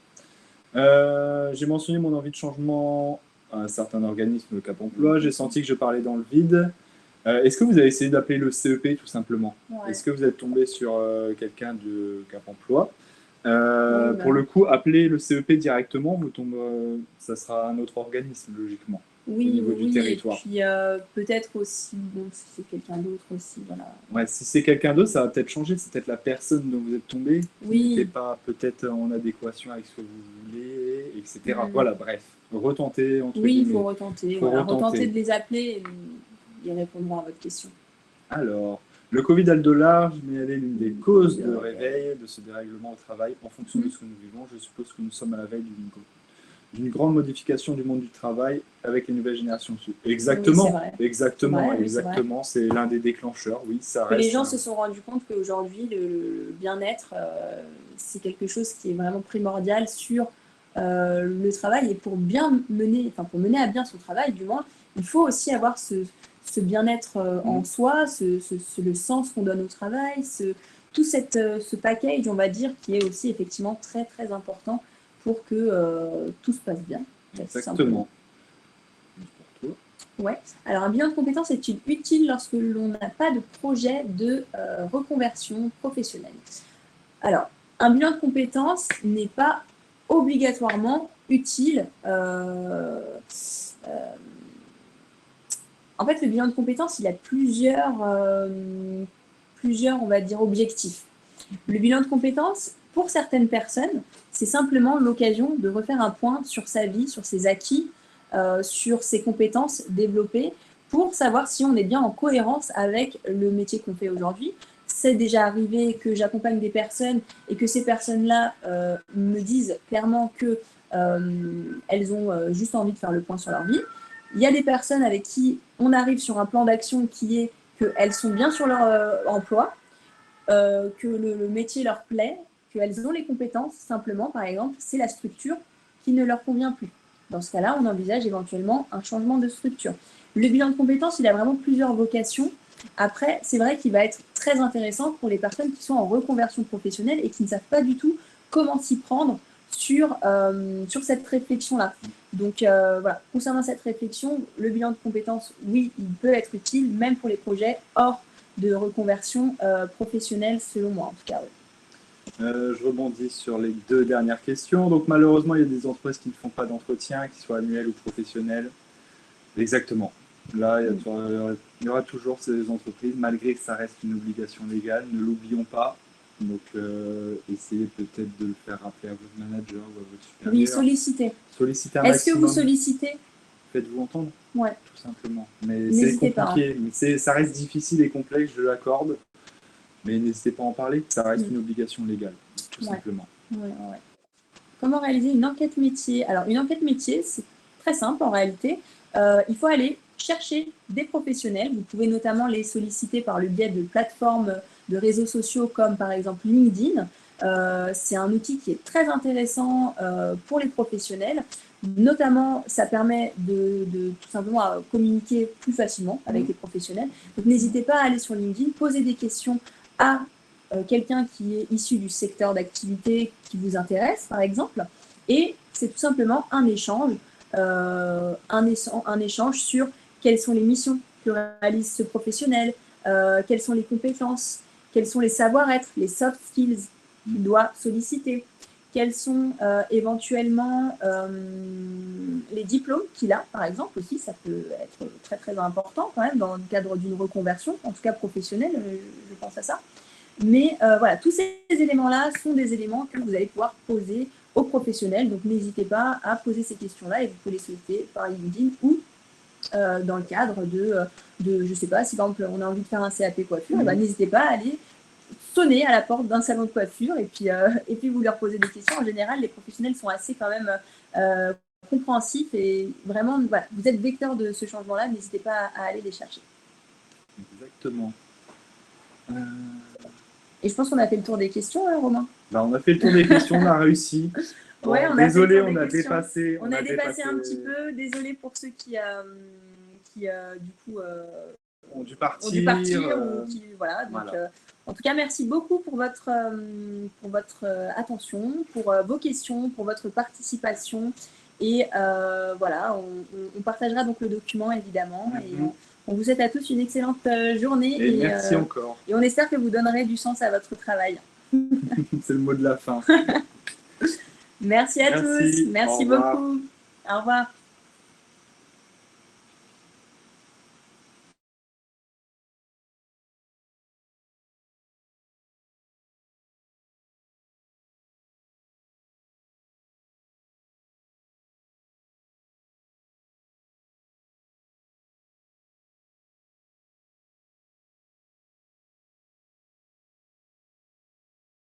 J'ai mentionné mon envie de changement à un certain organisme, le Cap Emploi. J'ai senti que je parlais dans le vide. Est-ce que vous avez essayé d'appeler le CEP, tout simplement? Est-ce que vous êtes tombé sur quelqu'un de Cap Emploi? Pour le coup, appelez le CEP directement, ça sera un autre organisme, logiquement, au niveau du territoire. Et puis peut-être aussi, si c'est quelqu'un d'autre aussi, voilà. Ouais, si c'est quelqu'un d'autre, ça va peut-être changer, c'est peut-être la personne dont vous êtes tombé, qui n'était pas peut-être en adéquation avec ce que vous voulez, etc. Voilà, bref, retentez. Il faut retenter. Retenter de les appeler et ils répondront à votre question. Alors, le Covid a le dos large, mais elle est l'une des causes de réveil de ce dérèglement au travail. En fonction de ce que nous vivons, je suppose que nous sommes à la veille d'une grande modification du monde du travail avec les nouvelles générations. Exactement, exactement. C'est l'un des déclencheurs, oui, ça reste. Les gens se sont rendus compte qu'aujourd'hui, le bien-être, c'est quelque chose qui est vraiment primordial sur le travail. Et pour mener à bien son travail, du moins, il faut aussi avoir ce bien-être en soi, le sens qu'on donne au travail, tout ce package, on va dire, qui est aussi effectivement très, très important pour que tout se passe bien. Exactement. Ouais. Alors, un bilan de compétences est-il utile lorsque l'on n'a pas de projet de reconversion professionnelle? Alors, un bilan de compétences n'est pas obligatoirement utile. En fait, le bilan de compétences, il a plusieurs, on va dire, objectifs. Le bilan de compétences, pour certaines personnes, c'est simplement l'occasion de refaire un point sur sa vie, sur ses acquis, sur ses compétences développées pour savoir si on est bien en cohérence avec le métier qu'on fait aujourd'hui. C'est déjà arrivé que j'accompagne des personnes et que ces personnes-là me disent clairement que elles ont juste envie de faire le point sur leur vie. Il y a des personnes avec qui on arrive sur un plan d'action qui est qu'elles sont bien sur leur emploi, que le métier leur plaît, qu'elles ont les compétences, simplement, par exemple, c'est la structure qui ne leur convient plus. Dans ce cas-là, on envisage éventuellement un changement de structure. Le bilan de compétences, il a vraiment plusieurs vocations. Après, c'est vrai qu'il va être très intéressant pour les personnes qui sont en reconversion professionnelle et qui ne savent pas du tout comment s'y prendre sur cette réflexion-là. Donc voilà, concernant cette réflexion, le bilan de compétences, oui, il peut être utile, même pour les projets hors de reconversion professionnelle, selon moi, en tout cas. Oui. Je rebondis sur les 2 dernières questions. Donc malheureusement, il y a des entreprises qui ne font pas d'entretien, qu'ils soient annuels ou professionnels. Exactement. Là, il y aura toujours ces entreprises, malgré que ça reste une obligation légale. Ne l'oublions pas. Donc, essayez peut-être de le faire rappeler à votre manager ou à votre supérieur. Oui, sollicitez. Sollicitez un maximum. Est-ce que vous sollicitez? Faites-vous entendre. Ouais. Tout simplement. Mais c'est compliqué. Pas, hein. Mais ça reste difficile et complexe, je l'accorde. Mais n'hésitez pas à en parler. Ça reste une obligation légale, tout simplement. Ouais. Comment réaliser une enquête métier? Alors, une enquête métier, c'est très simple en réalité. Il faut aller chercher des professionnels. Vous pouvez notamment les solliciter par le biais de plateformes de réseaux sociaux comme par exemple LinkedIn. C'est un outil qui est très intéressant pour les professionnels. Notamment, ça permet de tout simplement communiquer plus facilement avec les professionnels. Donc, n'hésitez pas à aller sur LinkedIn, poser des questions à quelqu'un qui est issu du secteur d'activité qui vous intéresse, par exemple. Et c'est tout simplement un échange sur quelles sont les missions que réalise ce professionnel, quelles sont les compétences, quels sont les savoir-être, les soft skills qu'il doit solliciter, quels sont éventuellement les diplômes qu'il a, par exemple, aussi. Ça peut être très, très important quand même dans le cadre d'une reconversion, en tout cas professionnelle, je pense à ça. Mais voilà, tous ces éléments-là sont des éléments que vous allez pouvoir poser aux professionnels. Donc, n'hésitez pas à poser ces questions-là et vous pouvez les solliciter par LinkedIn ou dans le cadre de je ne sais pas, si par exemple on a envie de faire un CAP coiffure, n'hésitez pas à aller sonner à la porte d'un salon de coiffure et puis vous leur posez des questions. En général, les professionnels sont assez quand même compréhensifs et vraiment, voilà, vous êtes vecteur de ce changement-là, n'hésitez pas à aller les chercher. Exactement. Et je pense qu'on a fait le tour des questions, hein, Romain. On a fait le tour des questions, on a réussi. Bon, ouais, désolé, on a dépassé. On a dépassé un petit peu. Désolé pour ceux qui du coup, ont dû partir. Ou qui, voilà. Donc, en tout cas, merci beaucoup pour votre attention, pour vos questions, pour votre participation. Et voilà, on partagera donc le document, évidemment. Et on vous souhaite à tous une excellente journée. Et merci encore. Et on espère que vous donnerez du sens à votre travail. C'est le mot de la fin. Merci à tous. Merci beaucoup. Au revoir.